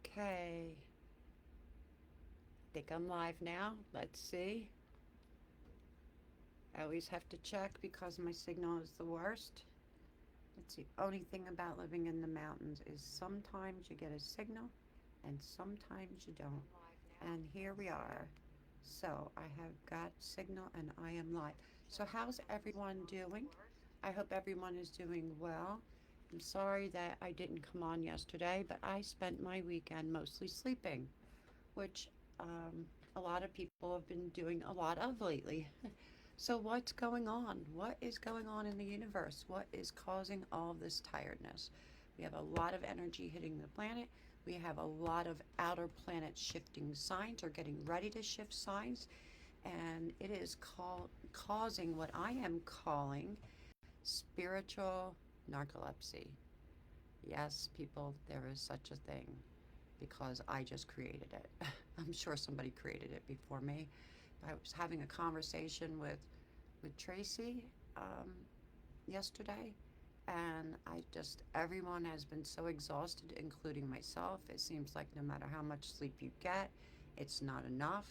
Okay, I think I'm live now. Let's see. I always have to check because my signal is the worst. It's the only thing about living in the mountains is sometimes you get a signal and sometimes you don't. And here we are. So I have got signal and I am live. So how's everyone doing? I hope everyone is doing well. I'm sorry that I didn't come on yesterday, but I spent my weekend mostly sleeping, which a lot of people have been doing a lot of lately. So, what's going on? What is going on in the universe? What is causing all this tiredness? We have a lot of energy hitting the planet. We have a lot of outer planet shifting signs or getting ready to shift signs. And it is causing what I am calling spiritual narcolepsy. Yes, people, there is such a thing because I just created it. I'm sure somebody created it before me. I was having a conversation with Tracy yesterday, and everyone has been so exhausted, including myself. It seems like no matter how much sleep you get, it's not enough.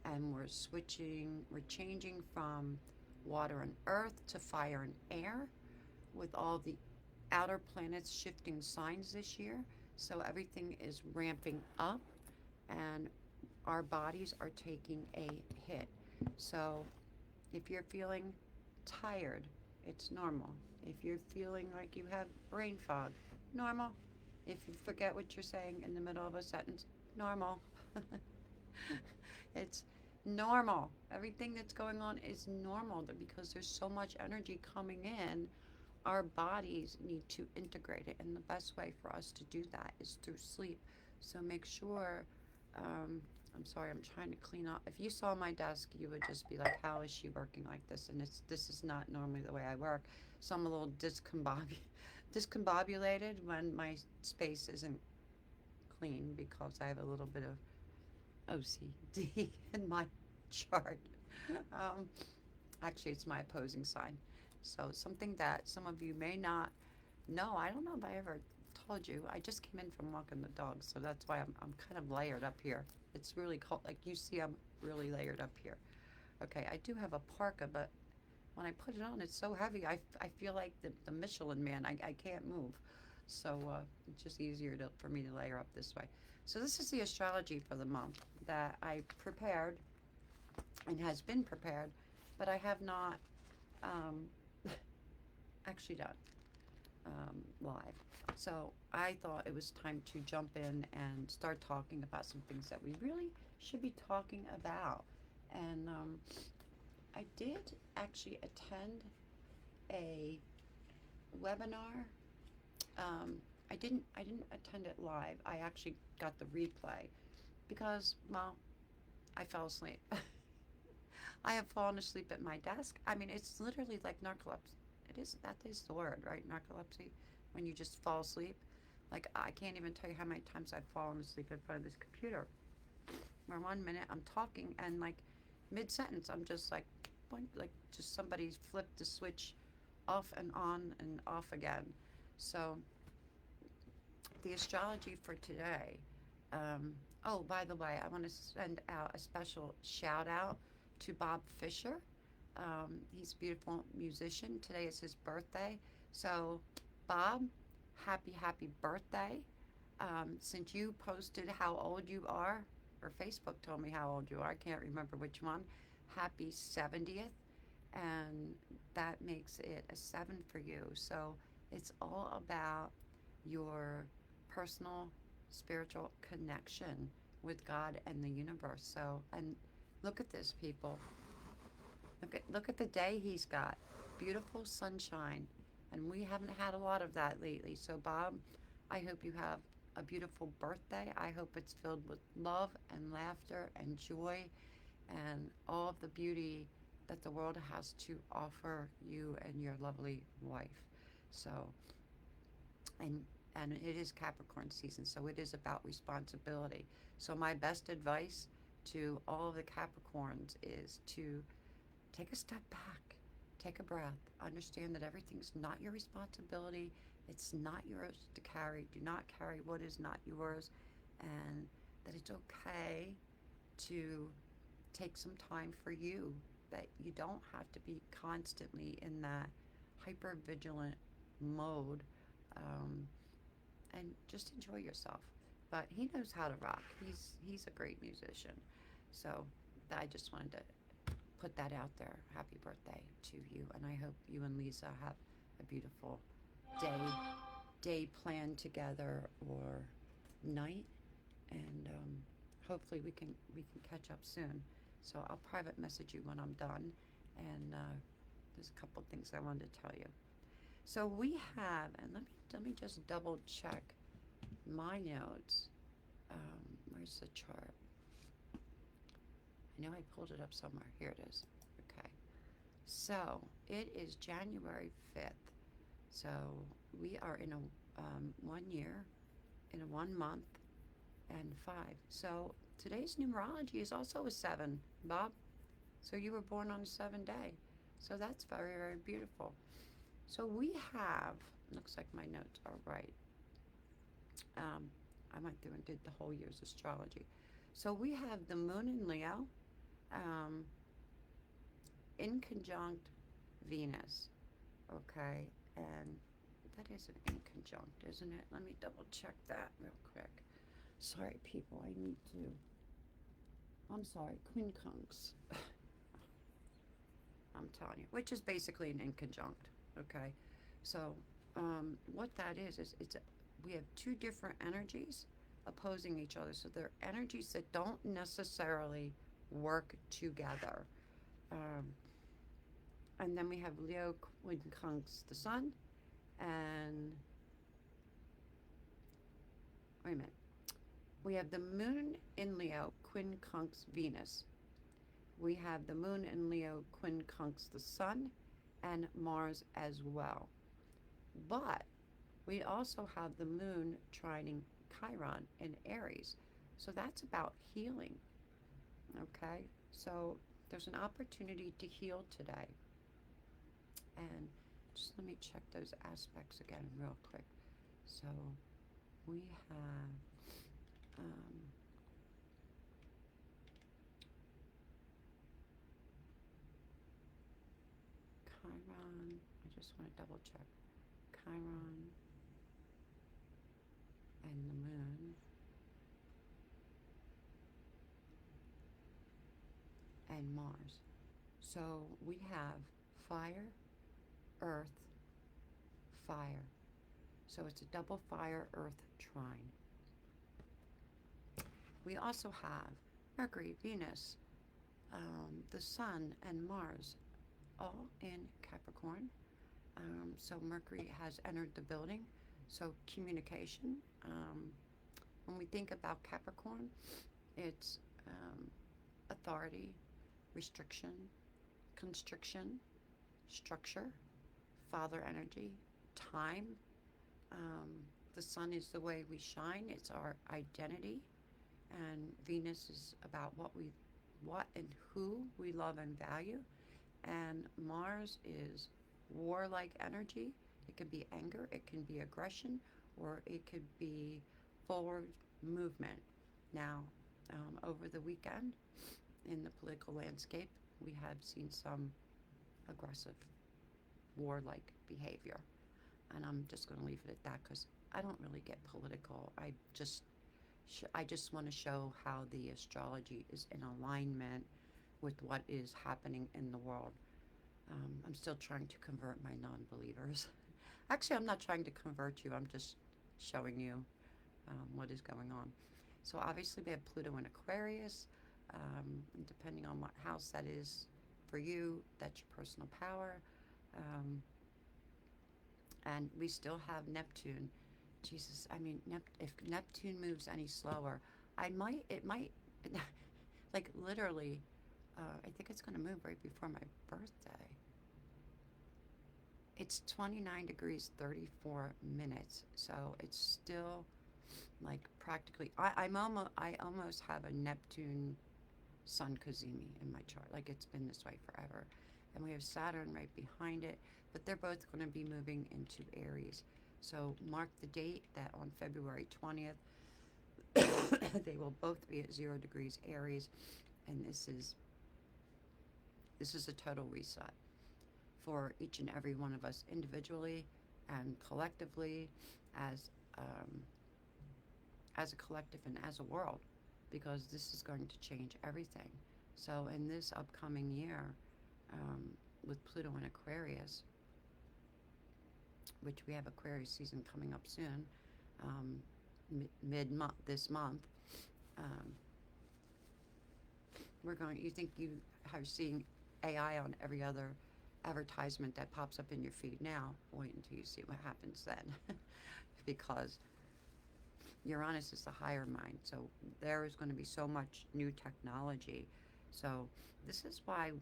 And we're changing from water and earth to fire and air with all the outer planets shifting signs this year. So everything is ramping up and our bodies are taking a hit. So if you're feeling tired, it's normal. If you're feeling like you have brain fog, normal. If you forget what you're saying in the middle of a sentence, normal. It's normal. Everything that's going on is normal because there's so much energy coming in. Our bodies need to integrate it, and the best way for us to do that is through sleep. So make sure. I'm sorry, I'm trying to clean up. If you saw my desk, you would just be like, "How is she working like this?" And this is not normally the way I work. So I'm a little discombobulated when my space isn't clean because I have a little bit of OCD in my chart. Um, Actually, it's my opposing sign. So something that some of you may not know. I don't know if I ever told you. I just came in from walking the dog, so that's why I'm kind of layered up here. It's really cold. Like you see, I'm really layered up here. Okay, I do have a parka, but when I put it on, it's so heavy. I feel like the Michelin man. I can't move. So it's just easier for me to layer up this way. So this is the astrology for the month that I prepared and has been prepared, but I have not um, actually done live. So I thought it was time to jump in and start talking about some things that we really should be talking about. And I did actually attend a webinar. I didn't attend it live. I actually got the replay because, well, I fell asleep. I have fallen asleep at my desk. I mean, it's literally like narcolepsy. That is the word, right? Narcolepsy, when you just fall asleep. Like, I can't even tell you how many times I've fallen asleep in front of this computer. Where 1 minute I'm talking and, like, mid sentence, I'm just like, boink, like, just somebody's flipped the switch off and on and off again. So, the astrology for today. Oh, by the way, I want to send out a special shout out to Bob Fisher. He's a beautiful musician. Today is his birthday. So, Bob, happy birthday. Since you posted how old you are, or Facebook told me how old you are, I can't remember which one. Happy 70th. And that makes it a 7 for you. So, it's all about your personal spiritual connection with God and the universe. So, and look at this, people. Look at the day he's got. Beautiful sunshine, and we haven't had a lot of that lately. So, Bob, I hope you have a beautiful birthday. I hope it's filled with love and laughter and joy and all of the beauty that the world has to offer you and your lovely wife. So, and and it is Capricorn season, so it is about responsibility. So my best advice to all of the Capricorns is to take a step back, take a breath, understand that everything's not your responsibility. It's not yours to carry. Do not carry what is not yours, and that it's okay to take some time for you, that you don't have to be constantly in that hyper vigilant mode, um, and just enjoy yourself. But he knows how to rock. He's a great musician. So I just wanted to put that out there. Happy birthday to you, and I hope you and Lisa have a beautiful day planned together, or night, and hopefully we can catch up soon. So I'll private message you when I'm done, and there's a couple things I wanted to tell you. So we have, and let me just double check my notes. Where's the chart? I know I pulled it up somewhere. Here it is. Okay. So it is January 5th. So we are in a 1 year, in a 1 month, and 5. So today's numerology is also a 7, Bob. So you were born on a 7 day. So that's very, very beautiful. So we have, looks like my notes are right. I went through and did the whole year's astrology. So we have the moon in Leo, um, in conjunct Venus. Okay, and that is an in conjunct, isn't it? Let me double check that real quick. Sorry, people, I need to. I'm sorry, quincunx. I'm telling you, which is basically an in conjunct. Okay, so what that is we have two different energies opposing each other. So they're energies that don't necessarily work together. Um, and then we have Leo quincunx the Sun, and wait a minute. We have the Moon in Leo quincunx Venus. We have the Moon in Leo quincunx the Sun, and Mars as well. But we also have the Moon trining Chiron in Aries. So that's about healing. Okay? So there's an opportunity to heal today. And just let me check those aspects again real quick. So we have Chiron. I just want to double check. Chiron and the Moon and Mars. So we have fire, earth, fire. So it's a double fire earth trine. We also have Mercury, Venus, the Sun, and Mars all in Capricorn. So Mercury has entered the building. So communication. When we think about Capricorn, it's authority, restriction, constriction, structure, father energy, time. The sun is the way we shine. It's our identity. And Venus is about what and who we love and value. And Mars is warlike energy. It could be anger, it can be aggression, or it could be forward movement. Now, over the weekend in the political landscape, we have seen some aggressive, warlike behavior. And I'm just going to leave it at that because I don't really get political. I just want to show how the astrology is in alignment with what is happening in the world. I'm still trying to convert my non-believers. Actually, I'm not trying to convert you. I'm just showing you what is going on. So obviously we have Pluto in Aquarius. Depending on what house that is for you, that's your personal power. And we still have Neptune. Jesus, I mean, if Neptune moves any slower, it might, like literally, I think it's going to move right before my birthday. It's 29 degrees 34 minutes, so it's still like practically. I almost have a Neptune Sun cazimi in my chart. Like it's been this way forever, and we have Saturn right behind it. But they're both going to be moving into Aries. So mark the date that on February 20th, They will both be at 0 degrees Aries, and this is a total reset for each and every one of us individually and collectively, as um, as a collective and as a world, because this is going to change everything. So in this upcoming year, um, with Pluto in Aquarius, which we have Aquarius season coming up soon, um, mid month this month. Um, we're going. You think you are seeing AI on every other advertisement that pops up in your feed now? Wait until you see what happens then, because Uranus is the higher mind. So there is going to be so much new technology. So this is why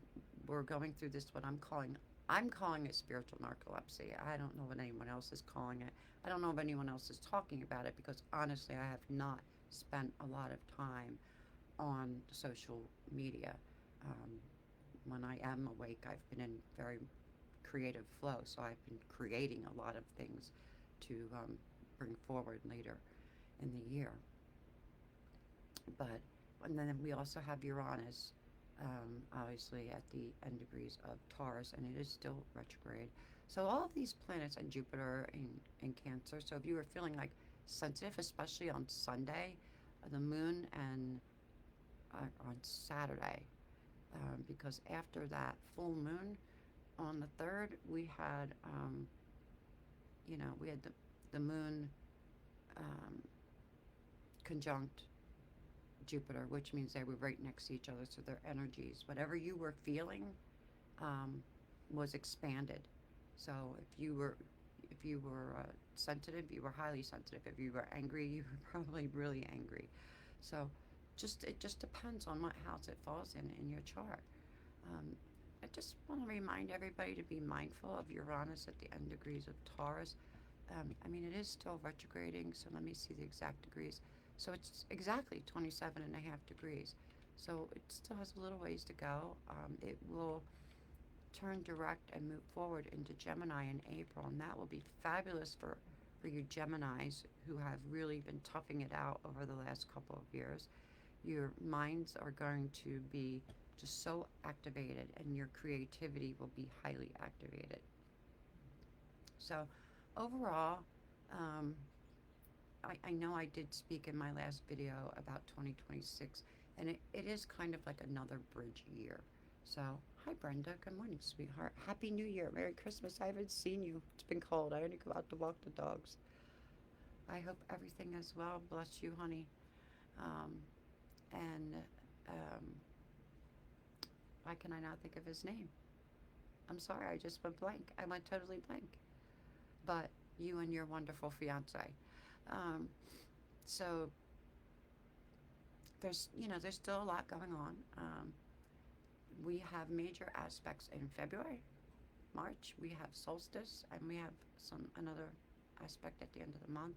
we're going through this. What I'm calling it spiritual narcolepsy. I don't know what anyone else is calling it. I don't know if anyone else is talking about it, because honestly, I have not spent a lot of time on social media. Um, when I am awake, I've been in very creative flow, so I've been creating a lot of things to bring forward later in the year. But and then we also have Uranus, obviously at the end degrees of Taurus, and it is still retrograde. So all of these planets and Jupiter in Cancer. So if you were feeling like sensitive, especially on Sunday, the Moon, and on Saturday, because after that full moon on the third, we had we had the Moon um, conjunct Jupiter, which means they were right next to each other. So their energies, whatever you were feeling, um, was expanded. So if you were sensitive, you were highly sensitive. If you were angry, you were probably really angry. So it just depends on what house it falls in your chart. Um, I just want to remind everybody to be mindful of Uranus at the end degrees of Taurus. I mean, it is still retrograding, so let me see the exact degrees. So it's exactly 27 and a half degrees. So it still has a little ways to go. It will turn direct and move forward into Gemini in April, and that will be fabulous for you Geminis who have really been toughing it out over the last couple of years. Your minds are going to be just so activated, and your creativity will be highly activated. So, overall, um, I know I did speak in my last video about 2026, and it is kind of like another bridge year. So, hi Brenda, good morning, sweetheart. Happy New Year, Merry Christmas. I haven't seen you. It's been cold. I only go out to walk the dogs. I hope everything is well. Bless you, honey. Um, and um, why can I not think of his name? I'm sorry, I just went blank. I went totally blank. But you and your wonderful fiance. Um, so there's still a lot going on. We have major aspects in February, March. We have solstice, and we have another aspect at the end of the month.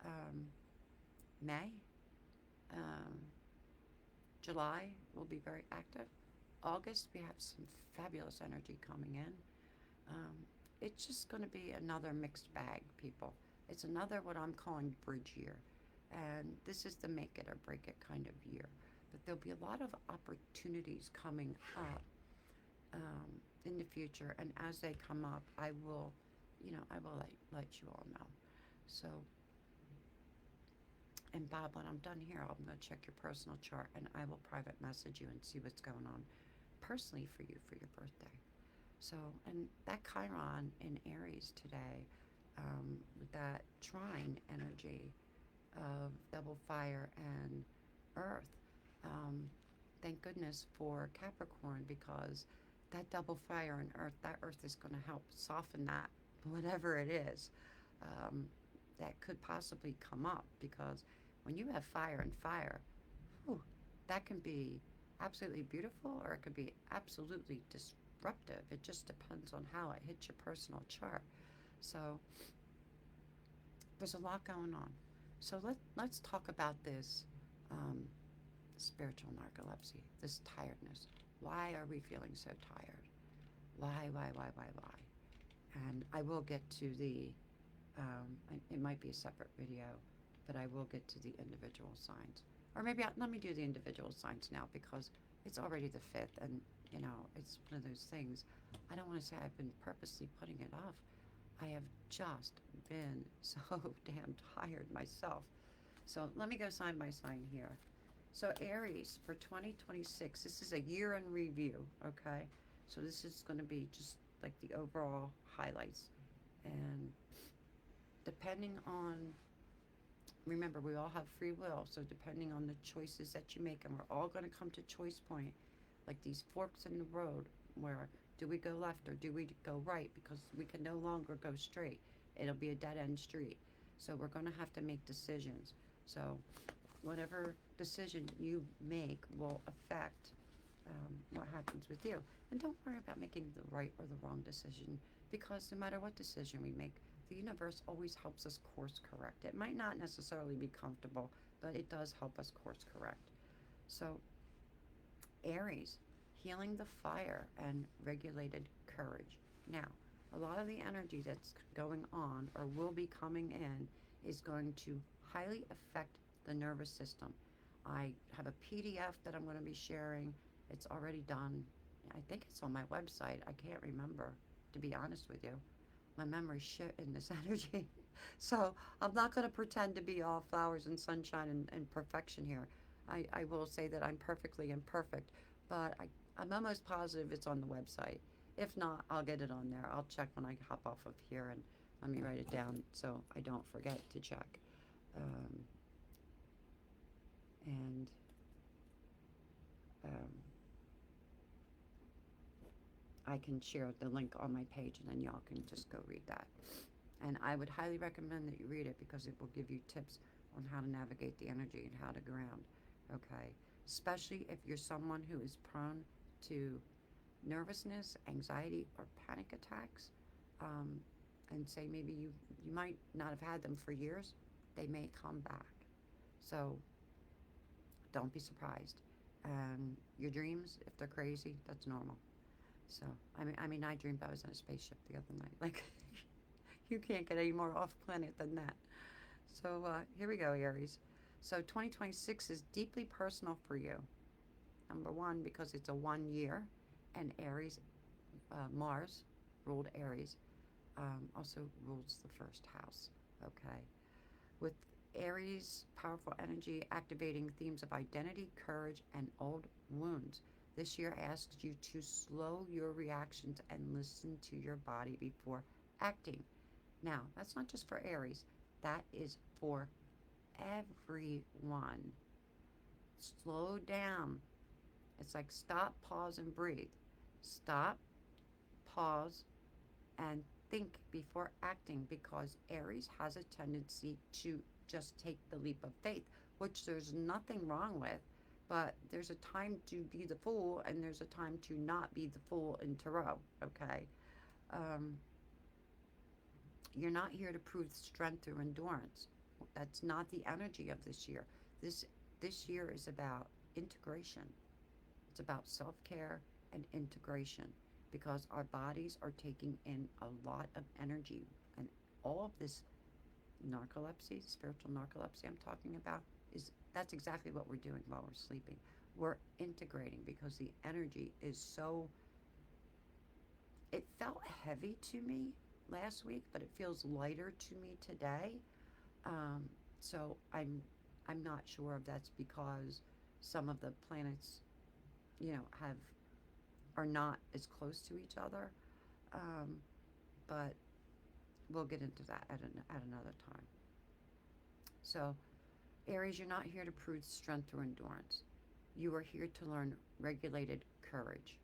Um, May, um, July will be very active. August, we have some fabulous energy coming in. Um, it's just going to be another mixed bag, people. It's another what I'm calling bridge year. And this is the make it or break it kind of year. But there'll be a lot of opportunities coming up in the future. And as they come up, I will let you all know. So, and Bob, when I'm done here, I'm going to check your personal chart, and I will private message you and see what's going on personally for you for your birthday. So, and that Chiron in Aries today, with that trine energy of double fire and earth, um, thank goodness for Capricorn, because that double fire and earth, that earth is going to help soften that, whatever it is, um, that could possibly come up. Because when you have fire and fire, whew, that can be absolutely beautiful, or it could be absolutely disruptive. It just depends on how it hits your personal chart. So there's a lot going on. So let's talk about this um, spiritual narcolepsy, this tiredness. Why are we feeling so tired? Why? And I will get to it might be a separate video but I will get to the individual signs. Or maybe let me do the individual signs now because it's already the 5th, and it's one of those things. I don't want to say I've been purposely putting it off. I have just been so damn tired myself. So let me go sign by sign here. So Aries for 2026, this is a year in review, okay? So this is going to be just like the overall highlights. And depending on, remember, we all have free will, so depending on the choices that you make, and we're all going to come to choice point, like these forks in the road, where do we go left or do we go right, because we can no longer go straight. It'll be a dead end street. So we're going to have to make decisions. So whatever decision you make will affect what happens with you. And don't worry about making the right or the wrong decision, because no matter what decision we make, the universe always helps us course correct. It might not necessarily be comfortable, but it does help us course correct. So, Aries, healing the fire and regulated courage. Now, a lot of the energy that's going on or will be coming in is going to highly affect the nervous system. I have a PDF that I'm going to be sharing. It's already done. I think it's on my website. I can't remember, to be honest with you. My memory's shit in this energy. So I'm not going to pretend to be all flowers and sunshine and perfection here. I will say that I'm perfectly imperfect, but I'm almost positive it's on the website. If not, I'll get it on there. I'll check when I hop off of here, and let me write it down so I don't forget to check. Um, and um, I can share the link on my page, and then y'all can just go read that. And I would highly recommend that you read it because it will give you tips on how to navigate the energy and how to ground. Okay? Especially if you're someone who is prone to nervousness, anxiety, or panic attacks. And say maybe you might not have had them for years, they may come back. So don't be surprised. And your dreams, if they're crazy, that's normal. So I dreamed I was in a spaceship the other night. Like, you can't get any more off planet than that. So here we go, Aries. So 2026 is deeply personal for you. Number one, because it's a 1 year, and Aries, Mars ruled Aries, also rules the first house. Okay, with Aries' powerful energy activating themes of identity, courage, and old wounds. This year asks you to slow your reactions and listen to your body before acting. Now, that's not just for Aries, that is for everyone. Slow down. It's like stop, pause, and breathe. Stop, pause, and think before acting, because Aries has a tendency to just take the leap of faith, which there's nothing wrong with, but there's a time to be the fool and there's a time to not be the fool in tarot, okay? Um, you're not here to prove strength or endurance. That's not the energy of this year. This year is about integration. It's about self-care and integration, because our bodies are taking in a lot of energy, and all of this narcolepsy, spiritual narcolepsy I'm talking about, is that's exactly what we're doing while we're sleeping. We're integrating because the energy is so, it felt heavy to me last week, but it feels lighter to me today. Um, so I'm not sure if that's because some of the planets, have are not as close to each other, um, but we'll get into that at another time. So, Aries, you're not here to prove strength or endurance. You are here to learn regulated courage.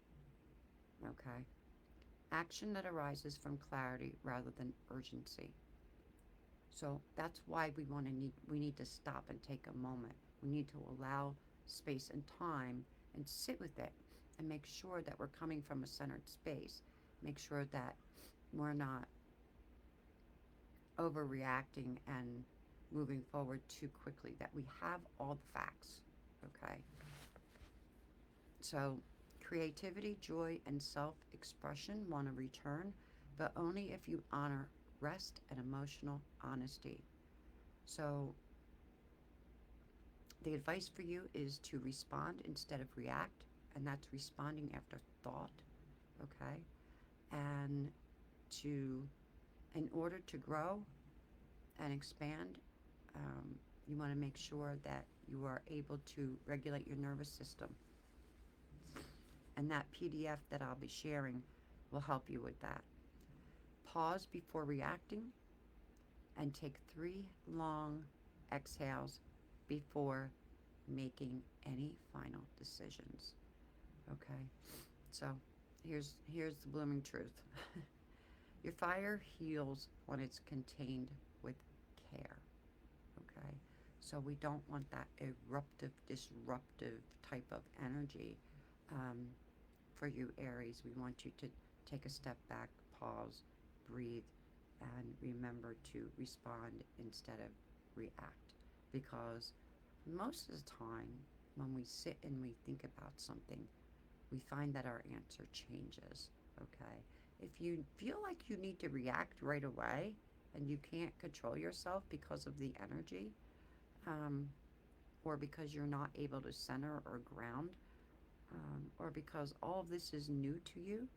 Okay? Action that arises from clarity rather than urgency. So that's why we need to stop and take a moment. We need to allow space and time and sit with it and make sure that we're coming from a centered space. Make sure that we're not overreacting and moving forward too quickly, that we have all the facts. Okay? So creativity, joy, and self-expression want to return, but only if you honor rest and emotional honesty. So The advice for you is to respond instead of react, and that's responding after thought, okay? And to, in order to grow and expand, you want to make sure that you are able to regulate your nervous system. And that PDF that I'll be sharing will help you with that. Pause before reacting and take 3 long exhales before making any final decisions. Okay? So, here's the blooming truth. Your fire heals when it's contained with care. Okay? So we don't want that eruptive, disruptive type of energy for you, Aries. We want you to take a step back, pause, breathe, and remember to respond instead of react. Because most of the time, when we sit and we think about something, we find that our answer changes. Okay? If you feel like you need to react right away and you can't control yourself because of the energy, or because you're not able to center or ground, or because all of this is new to you,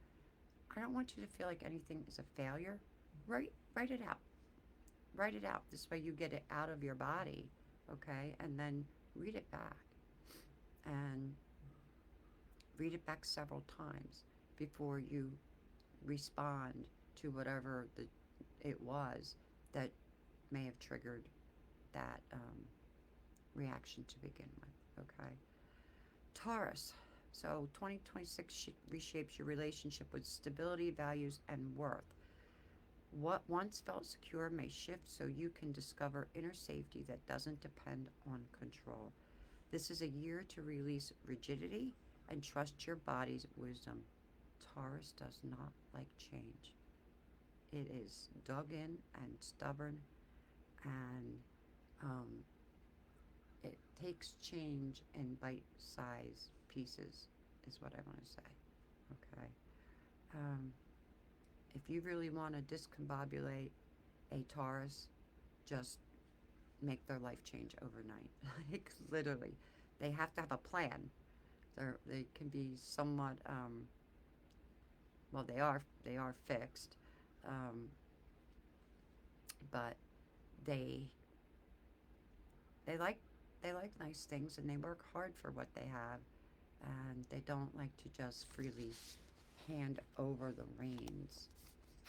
I don't want you to feel like anything is a failure. Write it out. Write it out. This way you get it out of your body, okay? And then read it back. And read it back several times before you respond to whatever it was that may have triggered that reaction to begin with, okay? Taurus. So 2026 reshapes your relationship with stability, values, and worth. What once felt secure may shift so you can discover inner safety that doesn't depend on control. This is a year to release rigidity and trust your body's wisdom. Taurus does not like change. It is dug in and stubborn, and it takes change in bite-sized pieces, is what I want to say. Okay. If you really want to discombobulate a Taurus, just make their life change overnight. Like, literally, they have to have a plan. They can be somewhat, well, they are fixed, but they they like they like nice things, and they work hard for what they have, and they don't like to just freely hand over the reins.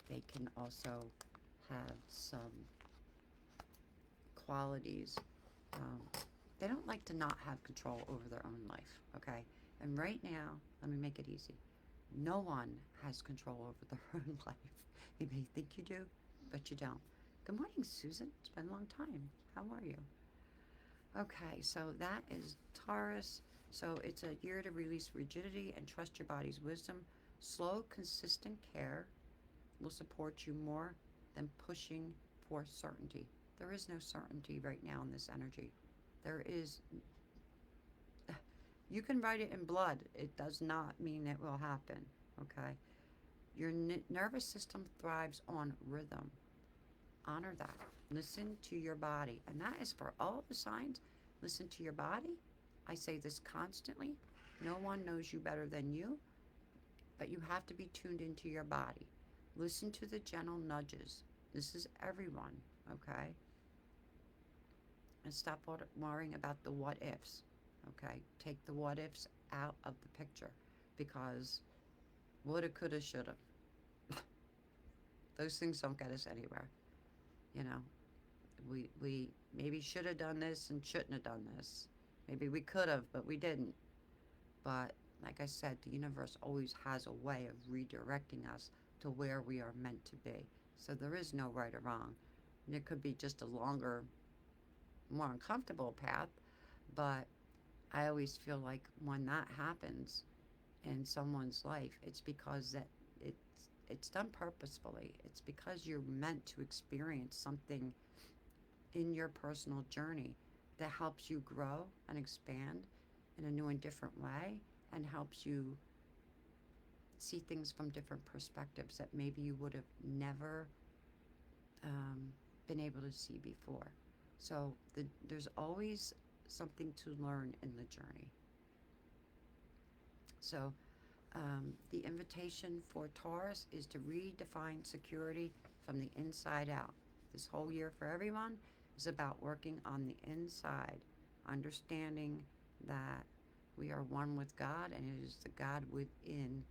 They can also have some qualities. Um, they don't like to not have control over their own life, okay? And right now, let me make it easy. No one has control over their own life. You may think you do, but you don't. Good morning, Susan. It's been a long time. How are you? Okay, so that is Taurus. So it's a year to release rigidity and trust your body's wisdom. Slow, consistent care will support you more than pushing for certainty. There is no certainty right now in this energy. There is, you can write it in blood. It does not mean it will happen, okay? Your nervous system thrives on rhythm. Honor that. Listen to your body. And that is for all the signs. Listen to your body. I say this constantly. No one knows you better than you, but you have to be tuned into your body. Listen to the gentle nudges. This is everyone, okay? And stop worrying about the what ifs, okay? Take the what ifs out of the picture, because woulda, coulda, shoulda. Those things don't get us anywhere. You know, we maybe should have done this and shouldn't have done this. Maybe we could have, but we didn't. But like I said, the universe always has a way of redirecting us to where we are meant to be. So there is no right or wrong. And it could be just a longer, more uncomfortable path, but I always feel like when that happens in someone's life, it's because that it's done purposefully. It's because you're meant to experience something in your personal journey that helps you grow and expand in a new and different way, and helps you see things from different perspectives that maybe you would have never been able to see before. So there's always something to learn in the journey. So, the invitation for Taurus is to redefine security from the inside out. This whole year for everyone is about working on the inside, understanding that we are one with God and it is the God within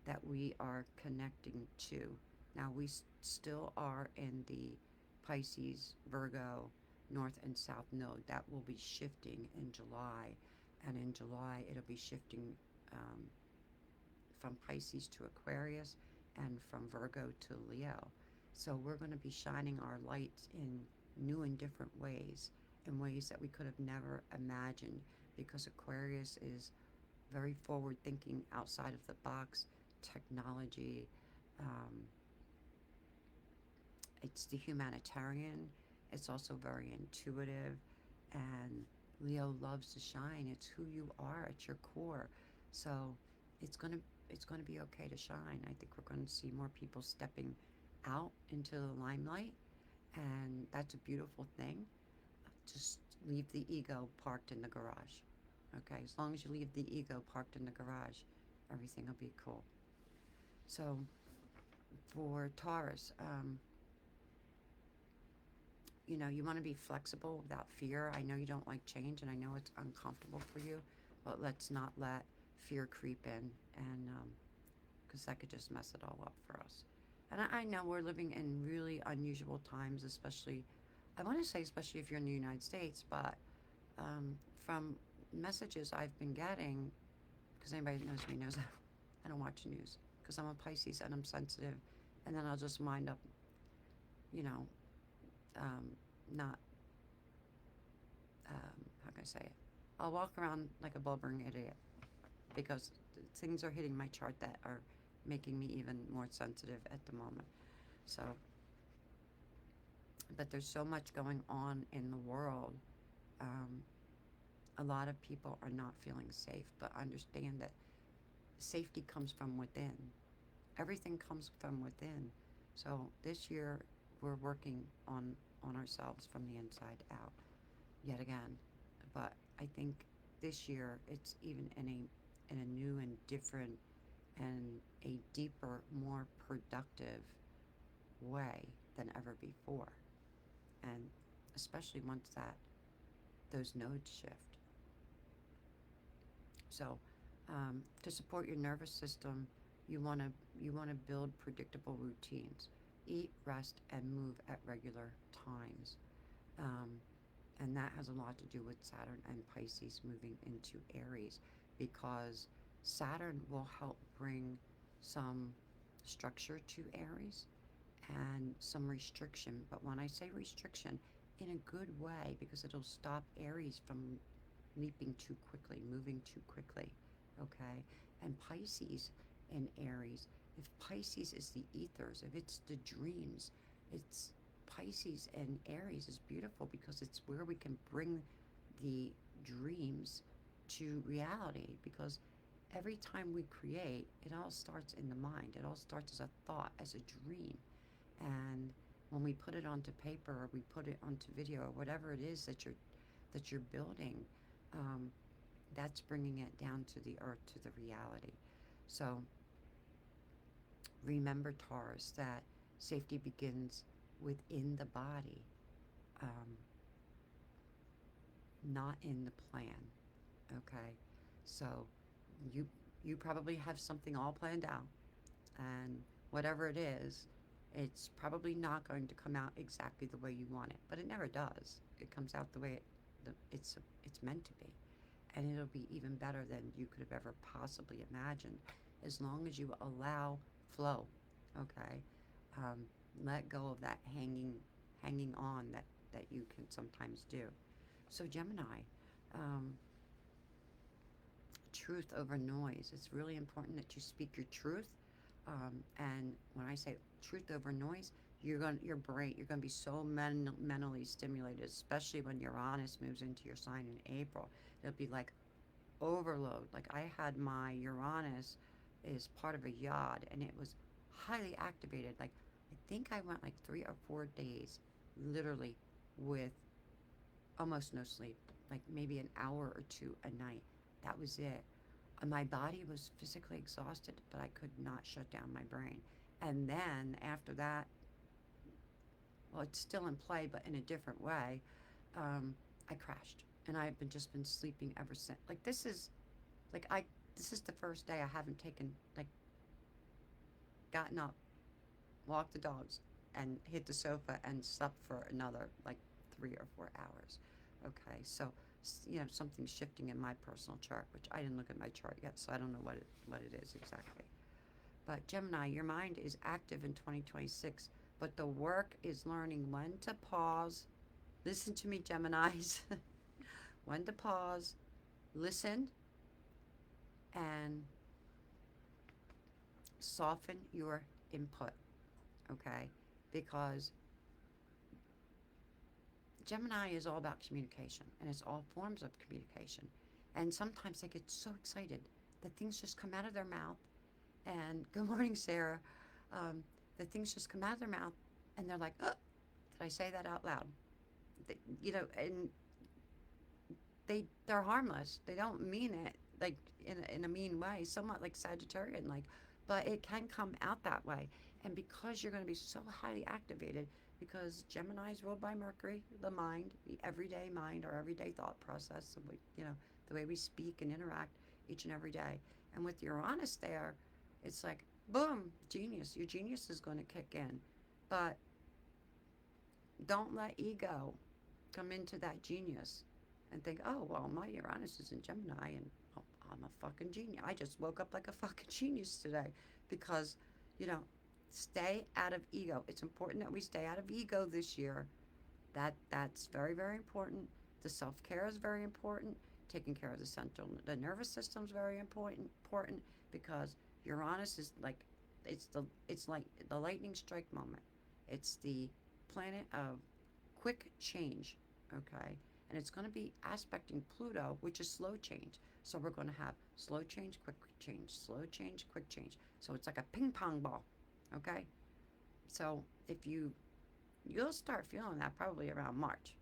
that we are connecting to. Now, we still are in the Pisces, Virgo, North and South node. That will be shifting in July. And in July, it'll be shifting um, from Pisces to Aquarius and from Virgo to Leo. So we're going to be shining our lights in new and different ways, in ways that we could have never imagined, because Aquarius is very forward thinking, outside of the box, technology. Um, it's the humanitarian. It's also very intuitive. And Leo loves to shine. It's who you are at your core. So it's going to it's going to be okay to shine. I think we're going to see more people stepping out into the limelight, and that's a beautiful thing. Just leave the ego parked in the garage. Okay, as long as you leave the ego parked in the garage, everything will be cool. So for Taurus, you want to be flexible without fear. I know you don't like change, and I know it's uncomfortable for you, but let's not let fear creep in, and because that could just mess it all up for us. And I know we're living in really unusual times, especially, I want to say, especially if you're in the United States, but from messages I've been getting, because anybody that knows me knows I don't watch news, because I'm a Pisces and I'm sensitive, and then I'll just wind up, you know, um, not, how can I say it? I'll walk around like a blubbering idiot because things are hitting my chart that are making me even more sensitive at the moment. So, but there's so much going on in the world. Um, a lot of people are not feeling safe, but understand that safety comes from within. Everything comes from within. So this year we're working on ourselves from the inside out yet again. But I think this year it's even in a new and different and a deeper, more productive way than ever before. And especially once those nodes shift. So, to support your nervous system, you want to build predictable routines. Eat, rest, and move at regular times. Um, and that has a lot to do with Saturn and Pisces moving into Aries, because Saturn will help bring some structure to Aries and some restriction. But when I say restriction, in a good way, because it'll stop Aries from leaping too quickly, moving too quickly. Okay? And Pisces and Aries, if Pisces is the ethers, if it's the dreams, it's Pisces and Aries is beautiful because it's where we can bring the dreams to reality, because every time we create, it all starts in the mind. It all starts as a thought, as a dream. And when we put it onto paper or we put it onto video or whatever it is that you're building, um, that's bringing it down to the earth, to the reality. So remember, Taurus, that safety begins within the body, um, not in the plan. Okay, so you you probably have something all planned out, and whatever it is, it's probably not going to come out exactly the way you want it, but it never does. It comes out the way it's meant to be, and it'll be even better than you could have ever possibly imagined, as long as you allow flow. Okay, um, let go of that hanging on that you can sometimes do. So Gemini, um, truth over noise. It's really important that you speak your truth. And when I say truth over noise, your brain, you're gonna be so mentally stimulated, especially when Uranus moves into your sign in April. It'll be like overload. Like, I had my Uranus is part of a yod, and it was highly activated. Like, I think I went like 3 or 4 days, literally, with almost no sleep. like maybe an hour or two a night. That was it. My body was physically exhausted, but I could not shut down my brain. And then after that, well, it's still in play, but in a different way. I crashed, and I've been just been sleeping ever since. Like like I this is the first day I haven't taken like gotten up, walked the dogs, and hit the sofa and slept for another like 3 or 4 hours. Okay, so something's shifting in my personal chart, which I didn't look at my chart yet, so I don't know what it is exactly. But Gemini, your mind is active in 2026, but the work is learning when to pause. Listen to me, Geminis. When to pause, listen, and soften your input, okay? Because Gemini is all about communication, and it's all forms of communication. And sometimes they get so excited that things just come out of their mouth. And good morning, Sarah. That things just come out of their mouth, and they're like, "Oh, did I say that out loud?" And they're harmless. They don't mean it like in a mean way. Somewhat like Sagittarian, like, but it can come out that way. And because you're going to be so highly activated, because Gemini is ruled by Mercury, the mind, the everyday mind, our everyday thought process, the way we speak and interact each and every day. And with Uranus there, it's like, boom, genius. Your genius is going to kick in. But don't let ego come into that genius and think, oh, well, my Uranus is in Gemini and oh, I'm a fucking genius. I just woke up like a fucking genius today because, you know, stay out of ego. It's important that we stay out of ego this year. That's very, very important. The self-care is very important. Taking care of the nervous system is very important because Uranus is like it's like the lightning strike moment. It's the planet of quick change, okay? And it's going to be aspecting Pluto, which is slow change. So we're going to have slow change, quick change, slow change, quick change. So it's like a ping pong ball, okay? So if you'll start feeling that probably around March,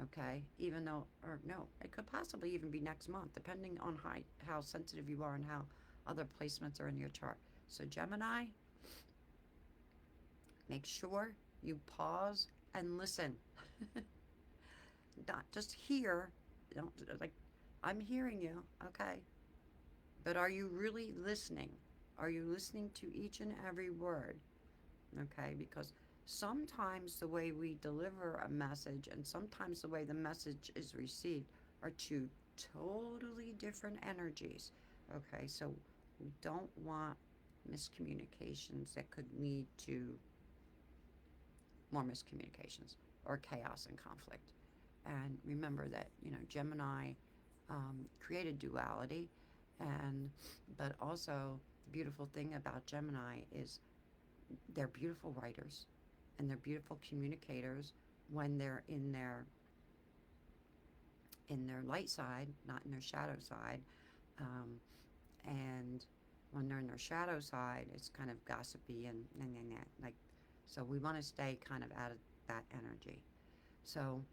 okay? Even though, or no, it could possibly even be next month, depending on how sensitive you are and how other placements are in your chart. So Gemini, make sure you pause and listen. Not just hear, don't like, I'm hearing you, okay? But are you really listening? Are you listening to each and every word? Okay, because sometimes the way we deliver a message and sometimes the way the message is received are two totally different energies. Okay, so we don't want miscommunications that could lead to more miscommunications or chaos and conflict. And remember that, Gemini created duality, and but also the beautiful thing about Gemini is they're beautiful writers and they're beautiful communicators when they're in their light side, not in their shadow side. Um, and when they're in their shadow side, it's kind of gossipy and like. So we want to stay kind of out of that energy. So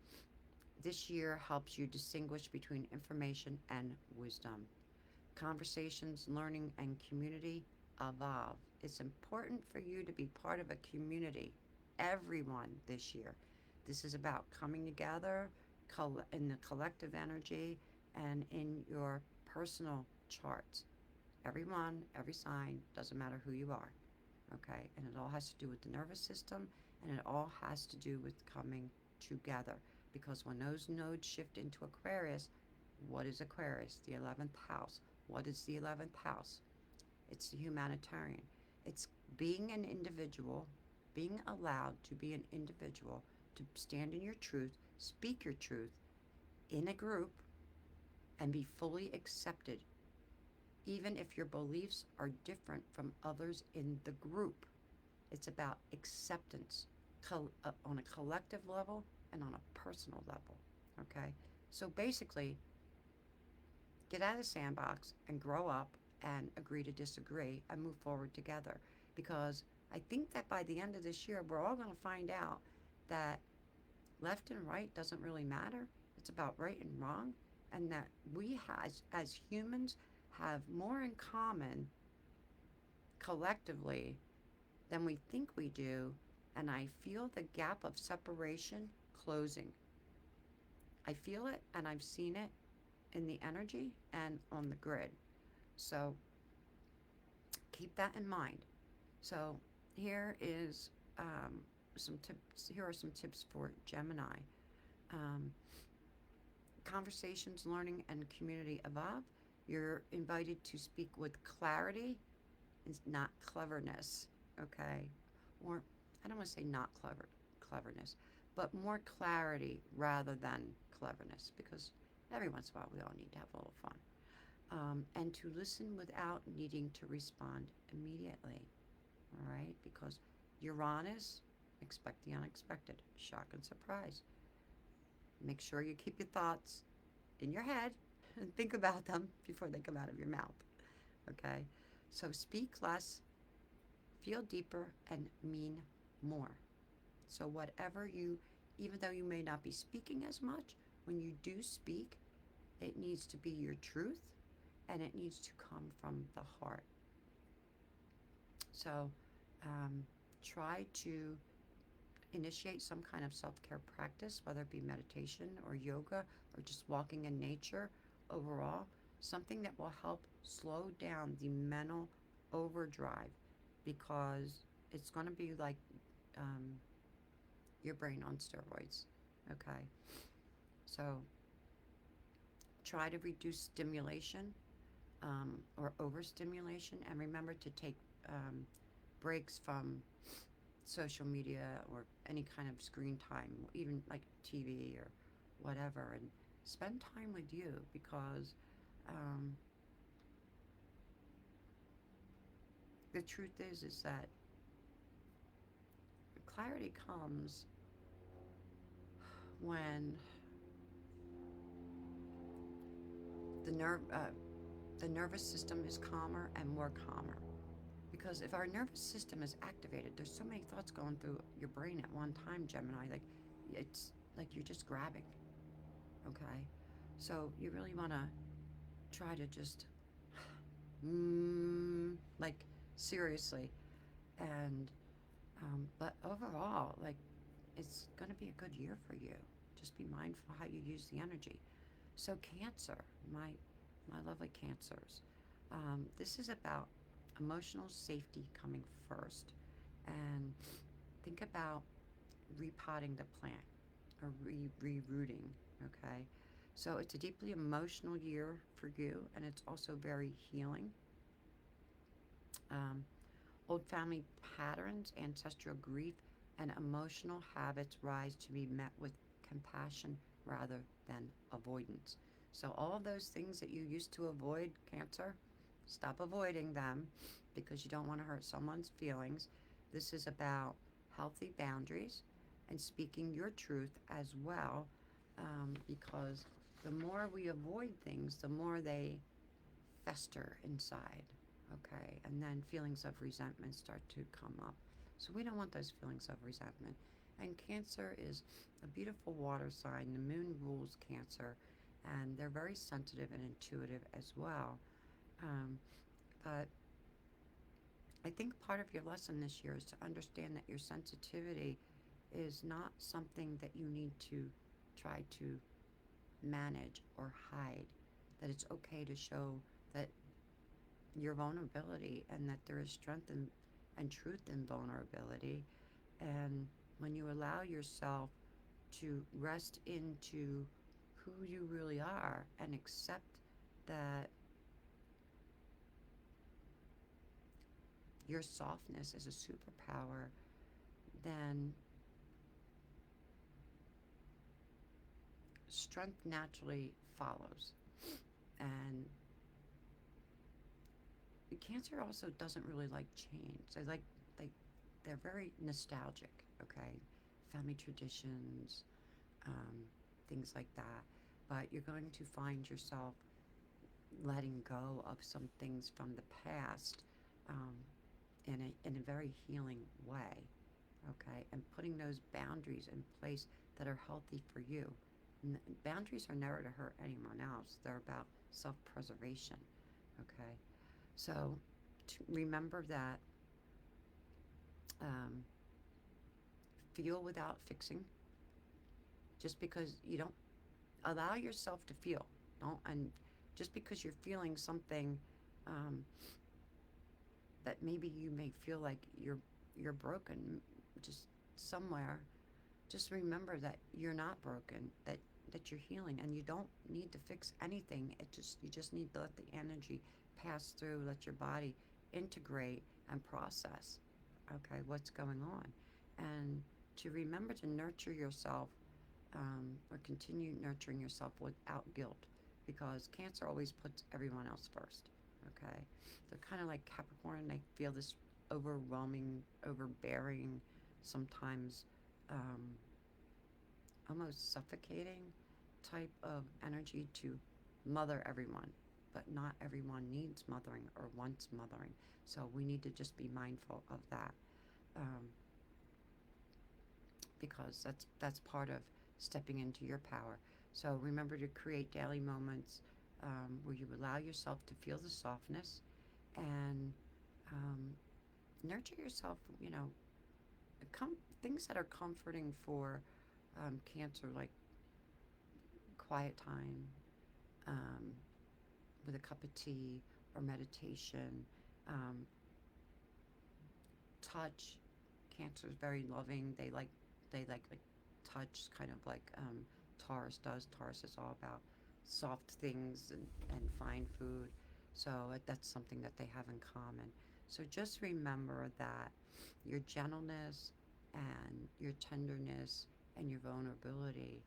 this year helps you distinguish between information and wisdom. Conversations, learning, and community evolve. It's important for you to be part of a community, everyone this year. This is about coming together in the collective energy and in your personal charts. Everyone, every sign, doesn't matter who you are, okay? And it all has to do with the nervous system and it all has to do with coming together. Because when those nodes shift into Aquarius, what is Aquarius? The 11th house. What is the 11th house? It's the humanitarian. It's being an individual, being allowed to be an individual, to stand in your truth, speak your truth in a group, and be fully accepted, even if your beliefs are different from others in the group. It's about acceptance on a collective level and on a personal level, okay? So basically, get out of the sandbox and grow up and agree to disagree and move forward together. Because I think that by the end of this year, we're all going to find out that left and right doesn't really matter. It's about right and wrong, and that we as humans have more in common collectively than we think we do, and I feel the gap of separation closing. I feel it and I've seen it in the energy and on the grid. So keep that in mind. So here is some tips. Here are some tips for Gemini. Um, Conversations, learning, and community evolve. You're invited to speak with clarity, it's not cleverness, okay? Or I don't want to say not cleverness, but more clarity rather than cleverness, because every once in a while we all need to have a little fun. And to listen without needing to respond immediately, all right? Because Uranus, expect the unexpected, shock and surprise. Make sure you keep your thoughts in your head and think about them before they come out of your mouth, okay? So speak less, feel deeper, and mean more. So, whatever you, even though you may not be speaking as much, when you do speak, it needs to be your truth and it needs to come from the heart. So, um, try to initiate some kind of self care practice, whether it be meditation or yoga or just walking in nature overall, something that will help slow down the mental overdrive because it's going to be like um, your brain on steroids. Okay, so try to reduce stimulation or overstimulation, and remember to take um, breaks from social media or any kind of screen time, even like TV or whatever, and spend time with you because um, the truth is that clarity comes when the the nervous system is calmer and more calmer. Because if our nervous system is activated, there's so many thoughts going through your brain at one time, Gemini. Like it's like you're just grabbing. Okay, so you really want to try to just like seriously, and but overall, like it's going to be a good year for you. Just be mindful how you use the energy. So Cancer, my lovely Cancers, this is about emotional safety coming first, and think about repotting the plant or rerooting. Okay, so it's a deeply emotional year for you, and it's also very healing. Um, Old family patterns, ancestral grief, and emotional habits rise to be met with compassion rather than avoidance. So, all of those things that you used to avoid, Cancer, stop avoiding them because you don't want to hurt someone's feelings. This is about healthy boundaries and speaking your truth as well, because the more we avoid things, the more they fester inside, okay? And then feelings of resentment start to come up. So we don't want those feelings of resentment. And Cancer is a beautiful water sign. The moon rules Cancer, and they're very sensitive and intuitive as well. Um, but I think part of your lesson this year is to understand that your sensitivity is not something that you need to try to manage or hide, that it's okay to show that your vulnerability and that there is strength and truth in vulnerability. And when you allow yourself to rest into who you really are and accept that your softness is a superpower, then strength naturally follows. And Cancer also doesn't really like change. They they're very nostalgic. Okay, family traditions, um, things like that. But you're going to find yourself letting go of some things from the past um, in a very healing way. Okay, and putting those boundaries in place that are healthy for you. Boundaries are never to hurt anyone else. They're about self-preservation. Okay, so remember that, um, feel without fixing. Just because you don't allow yourself to feel, don't, and just because you're feeling something, um, that maybe you may feel like you're broken, just somewhere, just remember that you're not broken, that you're healing, and you don't need to fix anything. You just need to let the energy pass through, let your body integrate and process, okay, what's going on, and to remember to nurture yourself, or continue nurturing yourself without guilt, because Cancer always puts everyone else first. Okay, they're kind of like Capricorn. They feel this overwhelming, overbearing, sometimes, um, almost suffocating type of energy to mother everyone. But not everyone needs mothering or wants mothering. So we need to just be mindful of that, um, because that's part of stepping into your power. So remember to create daily moments, where you allow yourself to feel the softness, and, um, nurture yourself. Things that are comforting for, Cancer, like quiet time, um, with a cup of tea or meditation, um, touch. Cancer is very loving. They like touch, kind of like, Taurus does. Taurus is all about soft things and fine food. So that's something that they have in common. So just remember that your gentleness and your tenderness and your vulnerability,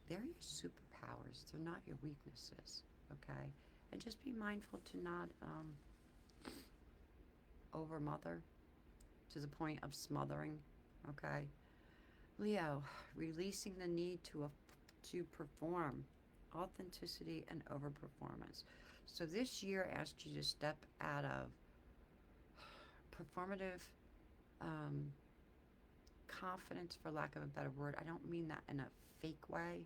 they're your superpowers. They're not your weaknesses. Okay? And just be mindful to not, over mother to the point of smothering. Okay? Leo, releasing the need to perform, authenticity and overperformance. So this year asked you to step out of performative, um, confidence, for lack of a better word. I don't mean that in a fake way,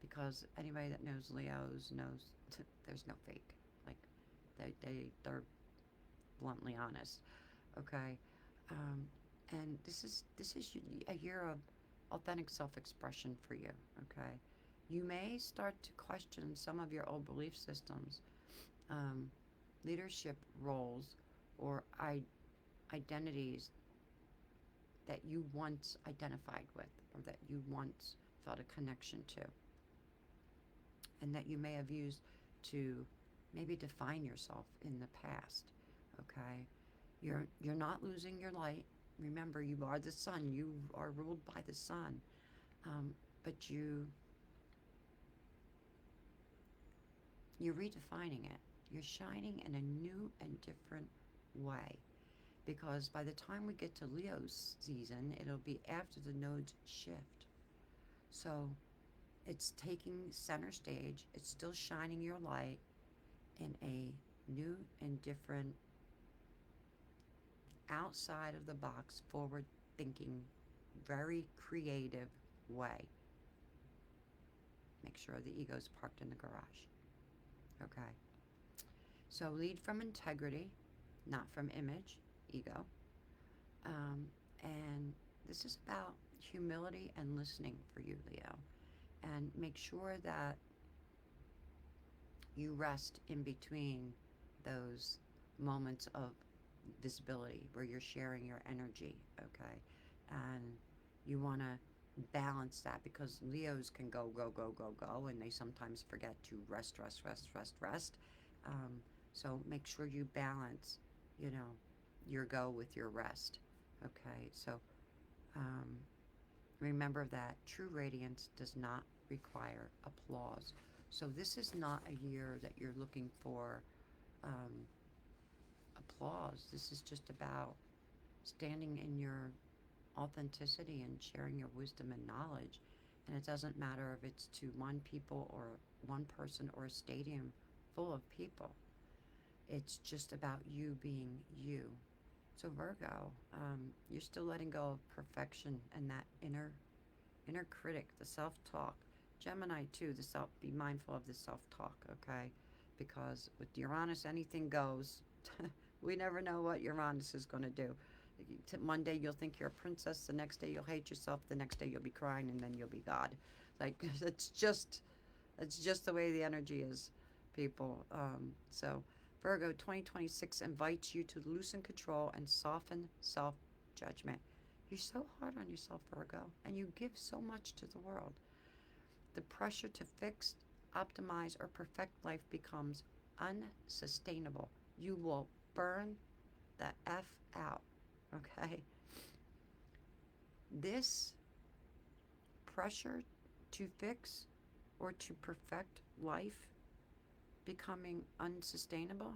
because anybody that knows Leos knows there's no fake. Like, they're bluntly honest. Okay, um, and this is a year of authentic self-expression for you. Okay, you may start to question some of your old belief systems, um, leadership roles, or identities that you once identified with, or that you once felt a connection to, and that you may have used to maybe define yourself in the past. Okay, you're not losing your light. Remember, you are the sun. You are ruled by the sun, but you're redefining it. You're shining in a new and different way, because by the time we get to Leo's season, it'll be after the nodes shift. So it's taking center stage. It's still shining your light in a new and different, outside of the box, forward thinking, very creative way. Make sure the ego's parked in the garage. Okay. So lead from integrity, not from image, ego. Um, and this is about humility and listening for you, Leo. And make sure that you rest in between those moments of visibility where you're sharing your energy, okay? And you want to balance that, because Leos can go, go, go, go, go, and they sometimes forget to rest, rest, rest, rest, rest. Um, so make sure you balance, you know, your go with your rest, okay? So, um, remember that true radiance does not require applause. So this is not a year that you're looking for, um, applause. This is just about standing in your authenticity and sharing your wisdom and knowledge. And it doesn't matter if it's to one people or one person or a stadium full of people. It's just about you being you. So Virgo, you're still letting go of perfection and that inner critic, the self-talk, Gemini too, the self, be mindful of the self-talk, okay? Because with Uranus, anything goes. We never know what Uranus is going to do. One day you'll think you're a princess, the next day you'll hate yourself, the next day you'll be crying, and then you'll be God. Like it's just the way the energy is, people. So Virgo 2026 invites you to loosen control and soften self judgment. You're so hard on yourself, Virgo, and you give so much to the world. The pressure to fix, optimize, or perfect life becomes unsustainable. You will burn the F out, okay? This pressure to fix or to perfect life becoming unsustainable,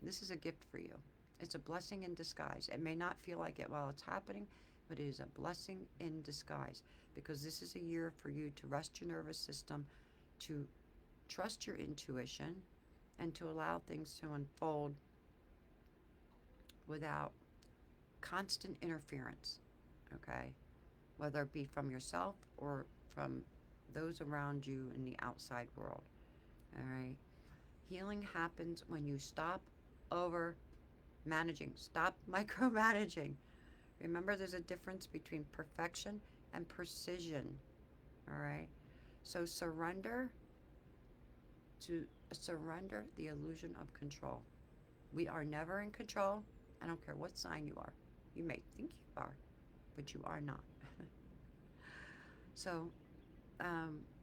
this is a gift for you. It's a blessing in disguise. It may not feel like it while it's happening, but it is a blessing in disguise because this is a year for you to rest your nervous system, to trust your intuition, and to allow things to unfold without constant interference, okay? Whether it be from yourself or from those around you in the outside world, all right? Healing happens when you stop over managing, stop micromanaging. Remember, there's a difference between perfection and precision, all right? So surrender the illusion of control. We are never in control. I don't care what sign you are. You may think you are, but you are not. So,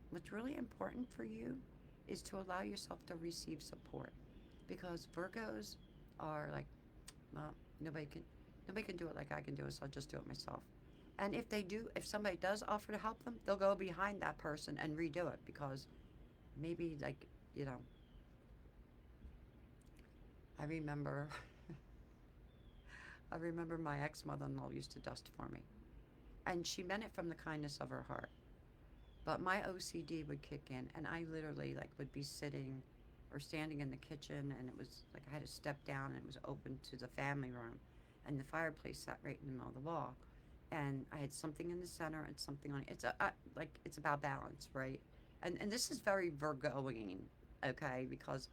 what's really important for you is to allow yourself to receive support, because Virgos are like, well, nobody can do it like I can do it, so I'll just do it myself. And if they do, if somebody does offer to help them, they'll go behind that person and redo it because maybe, like, you know, I remember I remember my ex-mother-in-law used to dust for me, and she meant it from the kindness of her heart. But my OCD would kick in, and I literally like would be sitting or standing in the kitchen, and it was like I had to step down, and it was open to the family room, and the fireplace sat right in the middle of the wall, and I had something in the center and something on it. Like it's about balance, right? And this is very Virgoing, okay? Because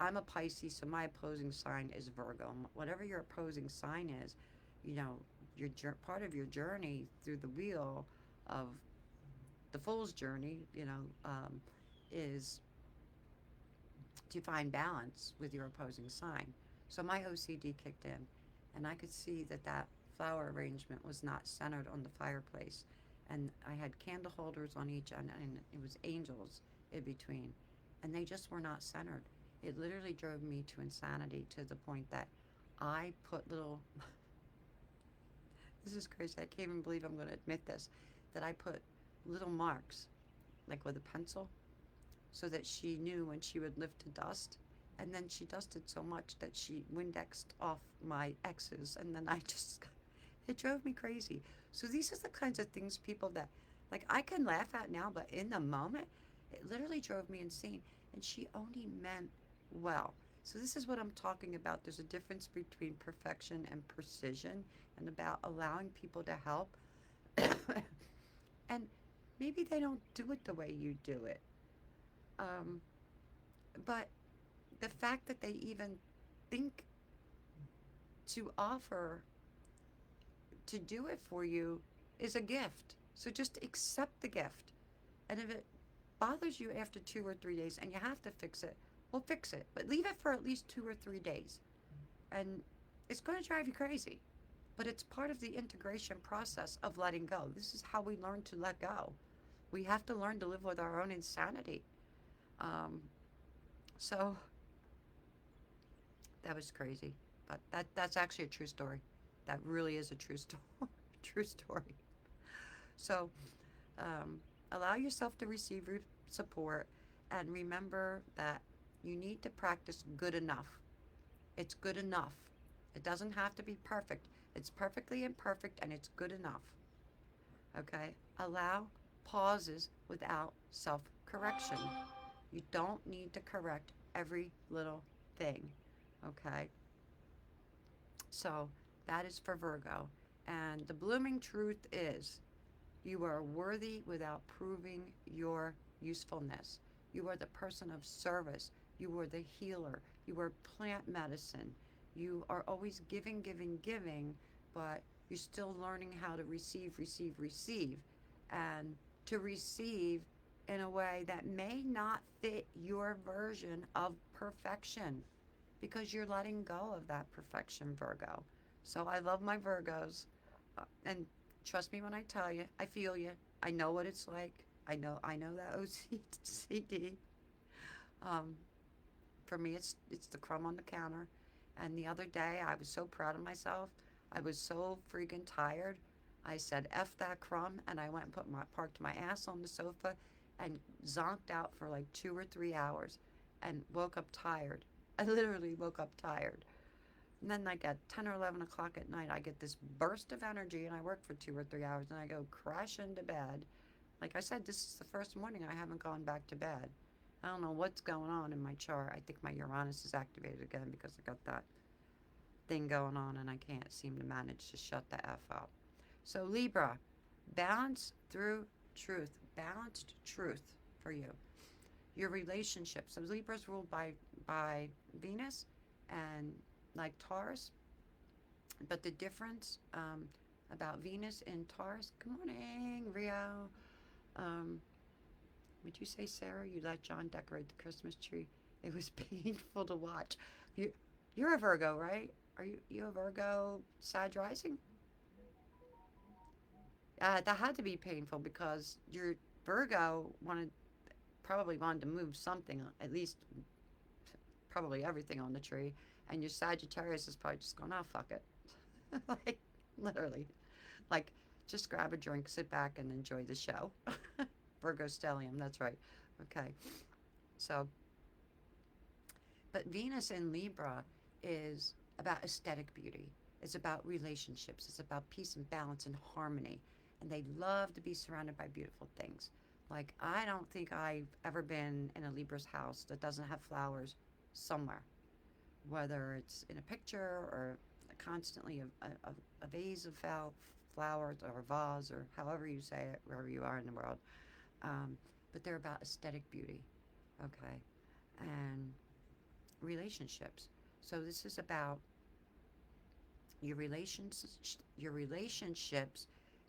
I'm a Pisces, so my opposing sign is Virgo. Whatever your opposing sign is, you know, your part of your journey through the wheel of the fool's journey, is to find balance with your opposing sign. So my OCD kicked in, and I could see that that flower arrangement was not centered on the fireplace. And I had candle holders on each end, and it was angels in between, and they just were not centered. It literally drove me to insanity to the point that I put little. This is crazy. I can't even believe I'm going to admit this. That I put little marks, like with a pencil, so that she knew when she would lift to dust. And then she dusted so much that she Windexed off my X's, and then I just, it drove me crazy. So these are the kinds of things, people, that, like, I can laugh at now, but in the moment, it literally drove me insane. And she only meant well. So this is what I'm talking about. There's a difference between perfection and precision, and about allowing people to help. And maybe they don't do it the way you do it. Um, but the fact that they even think to offer to do it for you is a gift. So just accept the gift. And if it bothers you after 2 or 3 days and you have to fix it, well, fix it. But leave it for at least 2 or 3 days. And it's going to drive you crazy. But it's part of the integration process of letting go. This is how we learn to let go. We have to learn to live with our own insanity. Um, so that was crazy. But that's actually a true story. That really is a true story. True story. So allow yourself to receive support, and remember that you need to practice good enough. It's good enough. It doesn't have to be perfect. It's perfectly imperfect, and it's good enough. Okay? Allow pauses without self-correction. You don't need to correct every little thing. Okay? So that is for Virgo. And the blooming truth is, you are worthy without proving you're usefulness. You are the person of service. You are the healer. You are plant medicine. You are always giving, giving, giving, but you're still learning how to receive, receive, receive, and to receive in a way that may not fit your version of perfection because you're letting go of that perfection, Virgo. So I love my Virgos. And trust me when I tell you, I feel you. I know what it's like. I know that OCD. Um, for me, it's the crumb on the counter. And the other day, I was so proud of myself. I was so freaking tired. I said, "F that crumb," and I went and parked my ass on the sofa, and zonked out for like 2 or 3 hours, and woke up tired. I literally woke up tired. And then like at 10 or 11 o'clock at night, I get this burst of energy, and I work for 2 or 3 hours, and I go crash into bed. Like I said, this is the first morning I haven't gone back to bed. I don't know what's going on in my chart. I think my Uranus is activated again because I got that thing going on and I can't seem to manage to shut the F up. So, Libra, balance through truth, balanced truth for you. Your relationships. So, Libra's ruled by Venus and like Taurus, but the difference about Venus in Taurus, good morning, Rio. Um, would you say, Sarah, you let John decorate the Christmas tree? It was painful to watch. You, you're a Virgo, right? Are you a Virgo Sag rising? That had to be painful because your Virgo probably wanted to move something, at least probably everything on the tree, and your Sagittarius is probably just going, oh fuck it, like literally, like just grab a drink, sit back, and enjoy the show. Virgo stellium, that's right. Okay, so but Venus in Libra is about aesthetic beauty. It's about relationships. It's about peace and balance and harmony. And they love to be surrounded by beautiful things. Like, I don't think I've ever been in a Libra's house that doesn't have flowers somewhere, whether it's in a picture or constantly a vase of flowers or a vase or however you say it, wherever you are in the world. But they're about aesthetic beauty, okay? And relationships. So this is about your relationships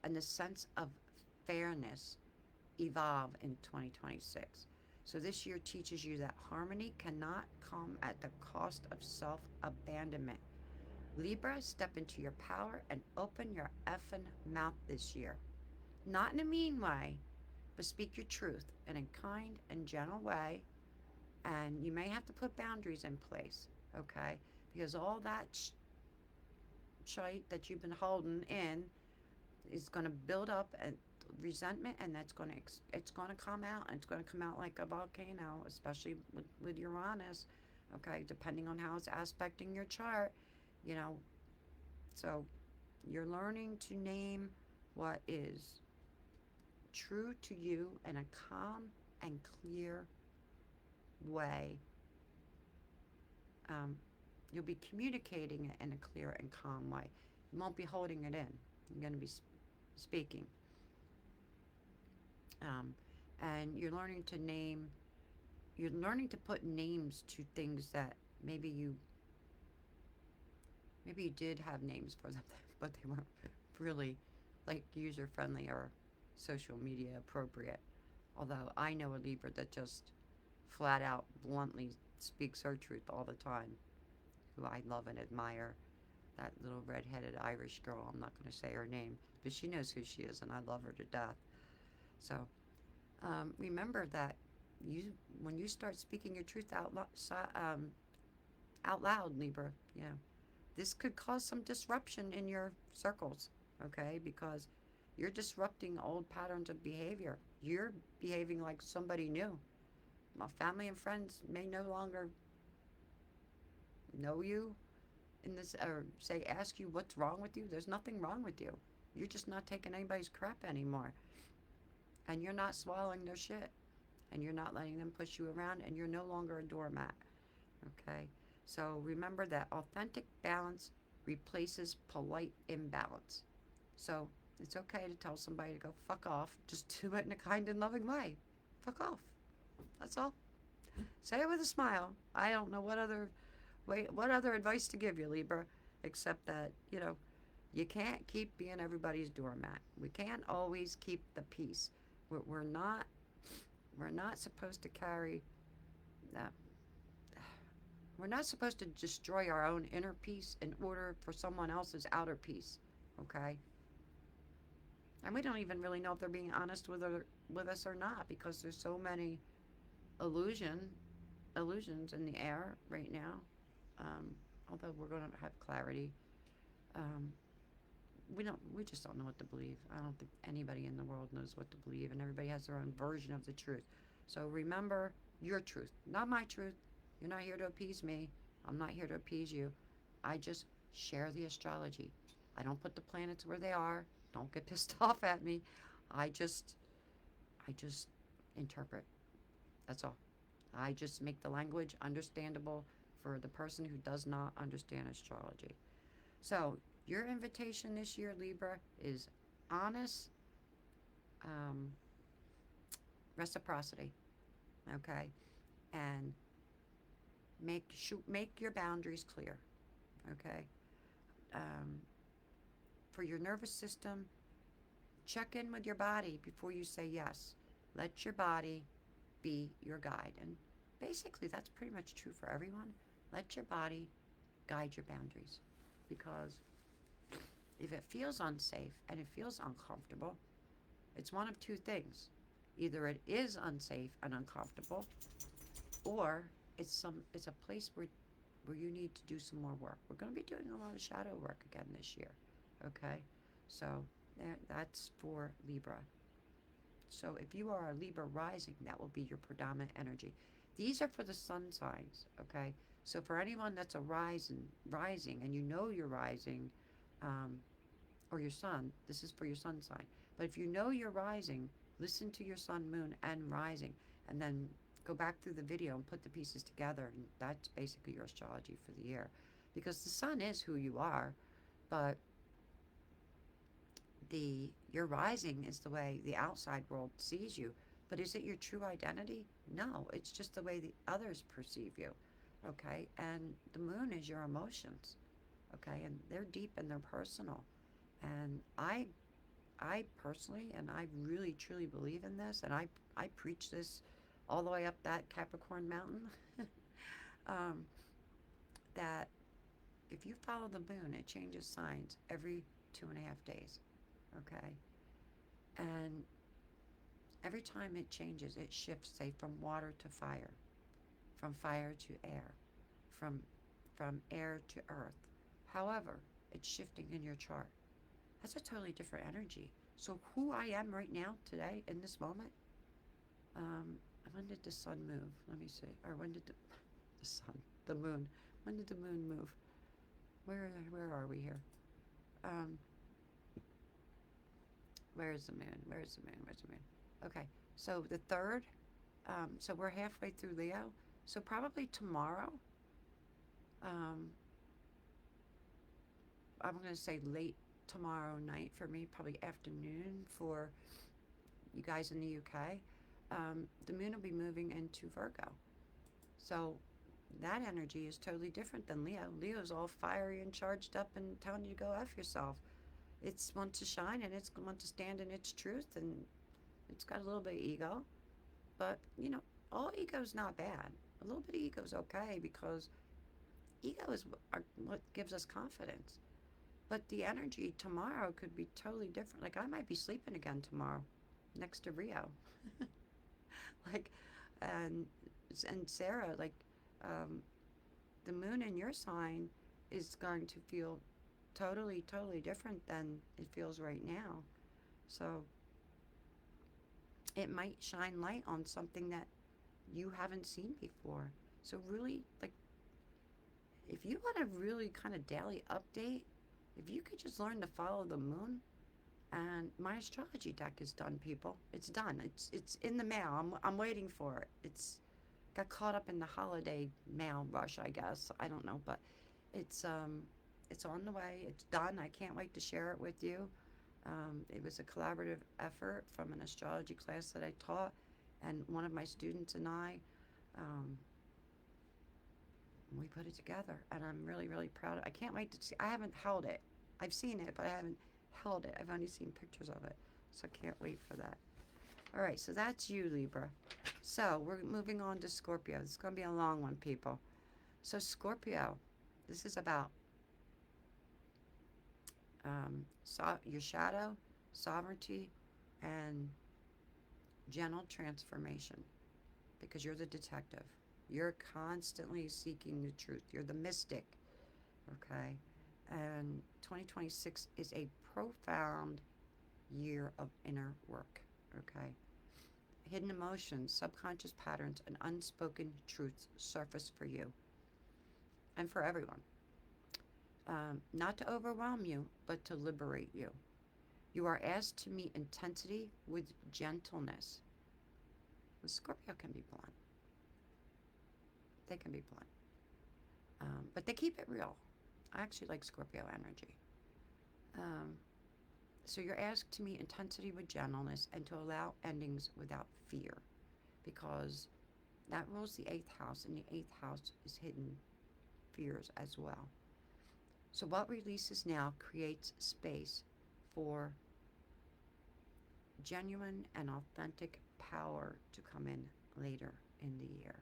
and the sense of fairness evolve in 2026. So this year teaches you that harmony cannot come at the cost of self-abandonment. Libra, step into your power and open your effing mouth this year. Not in a mean way, but speak your truth in a kind and gentle way. And you may have to put boundaries in place, okay? Because all that shite that you've been holding in is going to build up and resentment, and it's going to come out, and it's going to come out like a volcano, especially with Uranus, okay? Depending on how it's aspecting your chart, you know. So you're learning to name what is true to you in a calm and clear way. Um, you'll be communicating it in a clear and calm way. You won't be holding it in. You're going to be speaking. Um, and you're learning to put names to things that maybe you did have names for them, but they weren't really like user friendly or social media appropriate. Although I know a Libra that just flat out bluntly speaks her truth all the time, who I love and admire. That little red-headed Irish girl, I'm not going to say her name, but she knows who she is, and I love her to death. So remember that when you start speaking your truth out loud, Libra, this could cause some disruption in your circles, okay? Because you're disrupting old patterns of behavior. You're behaving like somebody new. My family and friends may no longer know you in this, or say, ask you what's wrong with you. There's nothing wrong with you. You're just not taking anybody's crap anymore. And you're not swallowing their shit. And you're not letting them push you around, and you're no longer a doormat. Okay? So remember that authentic balance replaces polite imbalance. So it's okay to tell somebody to go fuck off. Just do it in a kind and loving way. fuck off. That's all. Say it with a smile. I don't know what other advice to give you, Libra, except that, you can't keep being everybody's doormat. We can't always keep the peace. We're not we're not supposed to carry that. We're not supposed to destroy our own inner peace in order for someone else's outer peace. Okay? And we don't even really know if they're being honest with us or not, because there's so many illusions in the air right now. Although we're going to have clarity, um, we just don't know what to believe. I don't think anybody in the world knows what to believe, and everybody has their own version of the truth. So remember your truth, not my truth. You're not here to appease me. I'm not here to appease you. I just share the astrology. I don't put the planets where they are. Don't get pissed off at me. I just I just interpret. That's all. I just make the language understandable for the person who does not understand astrology. So, your invitation this year, Libra, is honest um, reciprocity, okay? And make your boundaries clear, okay? Um, for your nervous system, check in with your body before you say yes. Let your body be your guide. And basically, that's pretty much true for everyone. Let your body guide your boundaries. Because if it feels unsafe and it feels uncomfortable, it's one of two things. Either it is unsafe and uncomfortable, or it's a place where you need to do some more work. We're going to be doing a lot of shadow work again this year. Okay? So that's for Libra. So if you are a Libra rising, that will be your predominant energy. These are for the sun signs, okay? So for anyone that's a rising, and you know you're rising, um, or your sun, this is for your sun sign. But if you know you're rising, listen to your sun, moon, and rising, and then go back through the video and put the pieces together, and that's basically your astrology for the year. Because the sun is who you are, but your rising is the way the outside world sees you. But is it your true identity? No, it's just the way the others perceive you. Okay? And the moon is your emotions. Okay? And they're deep and they're personal. And I personally, and I really truly believe in this, and I preach this all the way up that Capricorn mountain, um, that if you follow the moon, it changes signs every 2.5 days. Okay? And every time it changes, it shifts, say, from water to fire, from fire to air, from air to earth. However, it's shifting in your chart. That's a totally different energy. So who I am right now, today, in this moment, when did the sun move? Let me see. Or when did the moon, when did the moon move? Where are we here? Um, where's the moon? Where's the moon? Where's the moon? Okay, so the third, so we're halfway through Leo. So probably tomorrow, um, I'm going to say late tomorrow night for me, probably afternoon for you guys in the UK, the moon will be moving into Virgo. So that energy is totally different than Leo. Leo's all fiery and charged up and telling you to go F yourself. It's wants to shine and it's wants to stand in its truth, and it's got a little bit of ego. But, all ego's not bad. A little bit of ego's okay, because ego is what gives us confidence. But the energy tomorrow could be totally different. Like, I might be sleeping again tomorrow next to Rio. Like, and Sarah, like, um, the moon in your sign is going to feel totally, totally different than it feels right now. So it might shine light on something that you haven't seen before. So really, like, if you want a really kind of daily update, if you could just learn to follow the moon, and my astrology deck is done, people. It's done. It's in the mail. I'm waiting for it. It's got caught up in the holiday mail rush, I guess. I don't know, but it's on the way. It's done. I can't wait to share it with you. It was a collaborative effort from an astrology class that I taught, And one of my students and I, um, we put it together, and I'm really, really proud. I can't wait to see. I haven't held it. I've seen it, but I haven't held it. I've only seen pictures of it, so I can't wait for that. All right, so that's you, Libra. So we're moving on to Scorpio. It's going to be a long one, people. So Scorpio, this is about your shadow, sovereignty, and gentle transformation, because you're the detective. You're constantly seeking the truth. You're the mystic, okay? And 2026 is a profound year of inner work, okay? Hidden emotions, subconscious patterns, and unspoken truths surface for you and for everyone. Not to overwhelm you, but to liberate you. You are asked to meet intensity with gentleness. The Scorpio can be blunt. They can be blunt. But they keep it real. I actually like Scorpio energy. Um, so you're asked to meet intensity with gentleness and to allow endings without fear, because that rules the eighth house, and the eighth house is hidden fears as well. So what releases now creates space for genuine and authentic power to come in later in the year.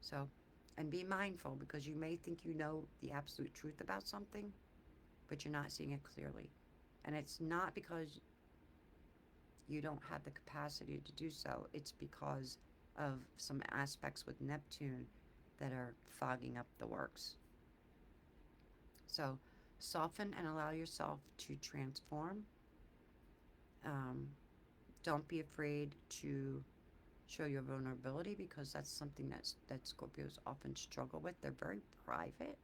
So, and be mindful, because you may think you know the absolute truth about something, but you're not seeing it clearly. And it's not because you don't have the capacity to do so, it's because of some aspects with Neptune that are fogging up the works. So, soften and allow yourself to transform. Um, don't be afraid to show your vulnerability, because that's something that Scorpios often struggle with. They're very private,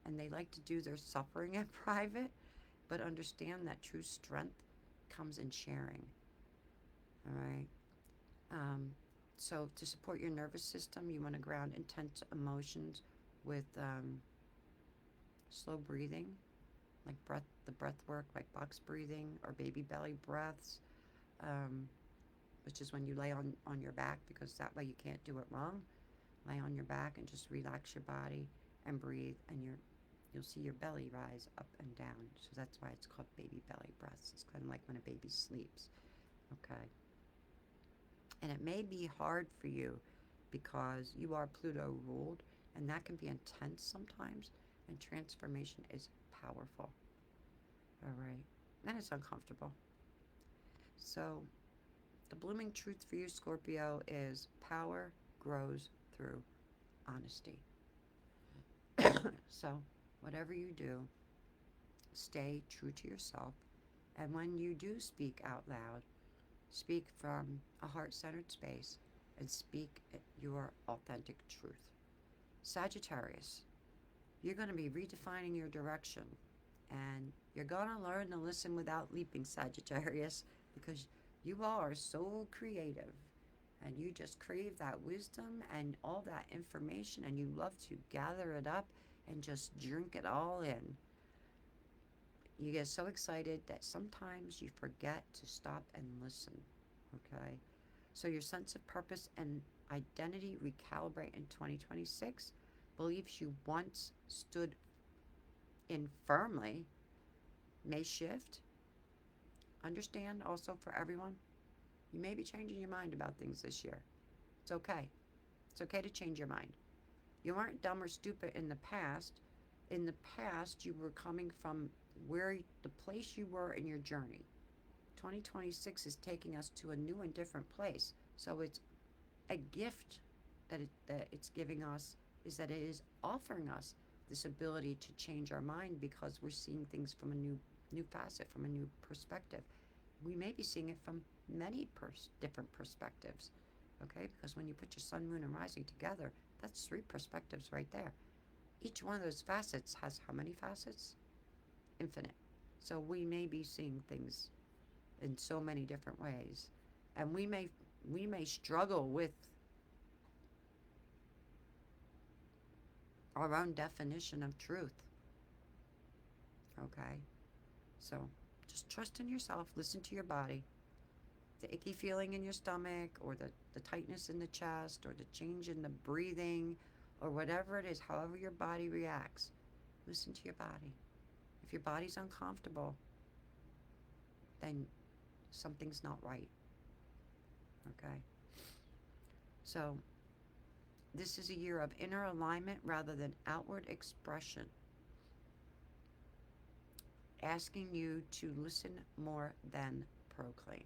and they like to do their suffering in private, but understand that true strength comes in sharing. All right. Um, so to support your nervous system, you want to ground intense emotions with slow breathing, like the breath work, like box breathing or baby belly breaths, um, which is when you lay on your back, because that way you can't do it wrong. Lay on your back and just relax your body and breathe, and you'll see your belly rise up and down. So that's why it's called baby belly breaths. It's kind of like when a baby sleeps. Okay. And it may be hard for you because you are Pluto ruled, and that can be intense sometimes, and transformation is powerful. All right. And it's uncomfortable. So, the blooming truth for you, Scorpio, is power grows through honesty. So, whatever you do, stay true to yourself. And when you do speak out loud, speak from a heart centered space and speak your authentic truth. Sagittarius, you're going to be redefining your direction, and you're going to learn to listen without leaping, Sagittarius, because you are so creative, and you just crave that wisdom and all that information, and you love to gather it up and just drink it all in. You get so excited that sometimes you forget to stop and listen. Okay? So your sense of purpose and identity recalibrate in 2026. Beliefs you once stood in firmly may shift. Understand also, for everyone, you may be changing your mind about things this year. It's okay. It's okay to change your mind. You weren't dumb or stupid in the past. In the past, you were coming from where the place you were in your journey. 2026 is taking us to a new and different place. So it's a gift that it's giving us, is that it is offering us this ability to change our mind, because we're seeing things from a new facet, from a new perspective. We may be seeing it from many different perspectives, okay? Because when you put your sun, moon, and rising together, that's 3 perspectives right there. Each one of those facets has how many facets? Infinite. So we may be seeing things in so many different ways, and we may struggle with our own definition of truth. Okay? So just trust in yourself, listen to your body, the icky feeling in your stomach, or the tightness in the chest, or the change in the breathing, or whatever it is, however your body reacts, listen to your body. If your body's uncomfortable, then something's not right. Okay? So, this is a year of inner alignment rather than outward expression, asking you to listen more than proclaim.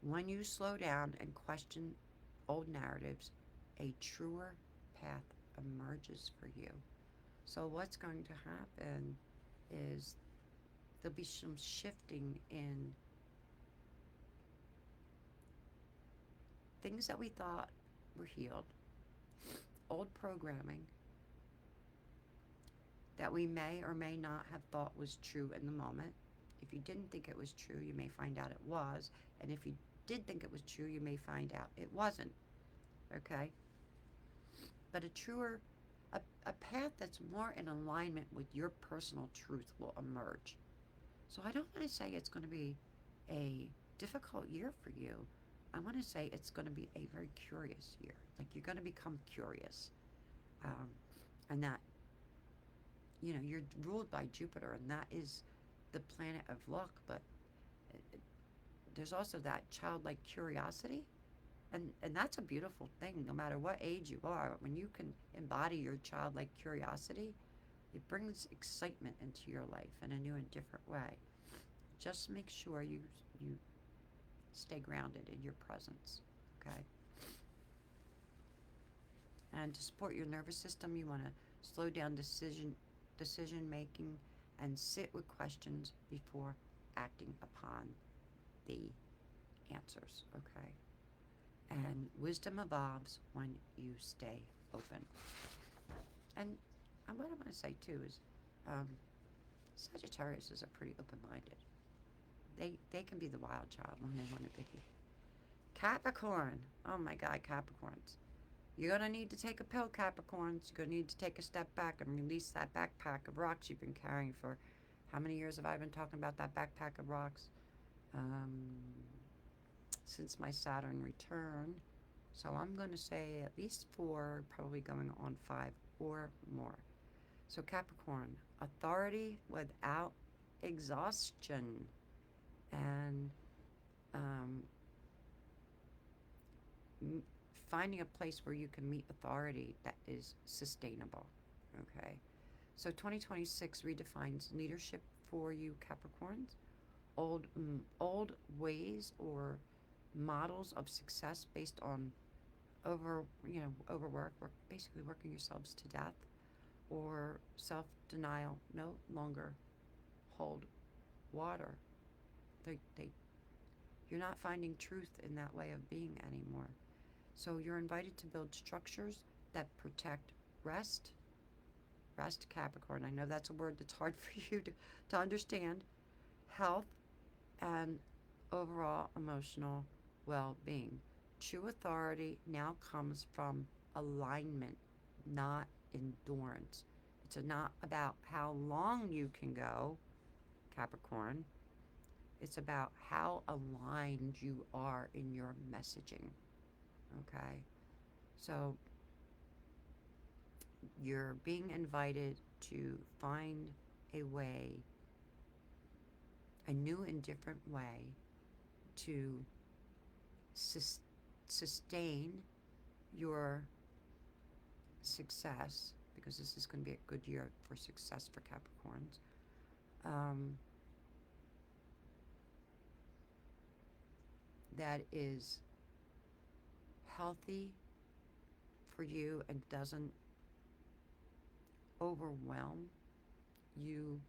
When you slow down and question old narratives, a truer path emerges for you. So, what's going to happen is there'll be some shifting in things that we thought were healed, old programming that we may or may not have thought was true in the moment. If you didn't think it was true, you may find out it was. And if you did think it was true, you may find out it wasn't. Okay? But a path that's more in alignment with your personal truth will emerge. So I don't want to say it's going to be a difficult year for you. I want to say it's going to be a very curious year. Like, you're going to become curious. Um, and that, you're ruled by Jupiter, and that is the planet of luck. But there's also that childlike curiosity. And that's a beautiful thing, no matter what age you are. When you can embody your childlike curiosity, it brings excitement into your life in a new and different way. Just make sure you stay grounded in your presence, okay? And to support your nervous system, you want to slow down decision making and sit with questions before acting upon the answers, okay? And wisdom evolves when you stay open. And what I want to say too is, Sagittarius is a pretty open-minded. They can be the wild child when they want to be. Capricorn. Oh my God, Capricorns. You're going to need to take a pill, Capricorns. You're going to need to take a step back and release that backpack of rocks you've been carrying for how many years have I been talking about that backpack of rocks? Since my Saturn return. So I'm going to say at least 4, probably going on 5 or more. So Capricorn, authority without exhaustion. And finding a place where you can meet authority that is sustainable. Okay, so 2026 redefines leadership for you, Capricorns. Old ways or models of success based on overwork, basically working yourselves to death, or self-denial no longer hold water. You're not finding truth in that way of being anymore. So you're invited to build structures that protect rest, Capricorn. I know that's a word that's hard for you to understand. Health and overall emotional well-being. True authority now comes from alignment, not endurance. It's not about how long you can go, Capricorn. It's about how aligned you are in your messaging. Okay? So you're being invited to find a way, a new and different way to sustain your success, because this is going to be a good year for success for Capricorns. That is healthy for you and doesn't overwhelm you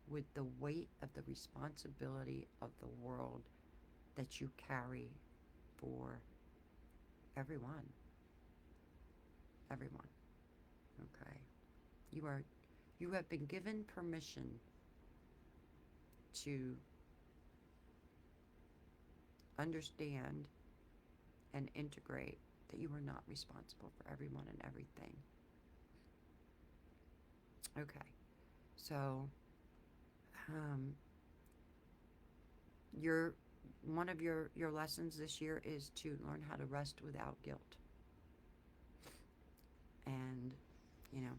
with the weight of the responsibility of the world that you carry for everyone. Okay. You have been given permission to understand and integrate that you are not responsible for everyone and everything. Okay. So you're one of your lessons this year is to learn how to rest without guilt. And, you know,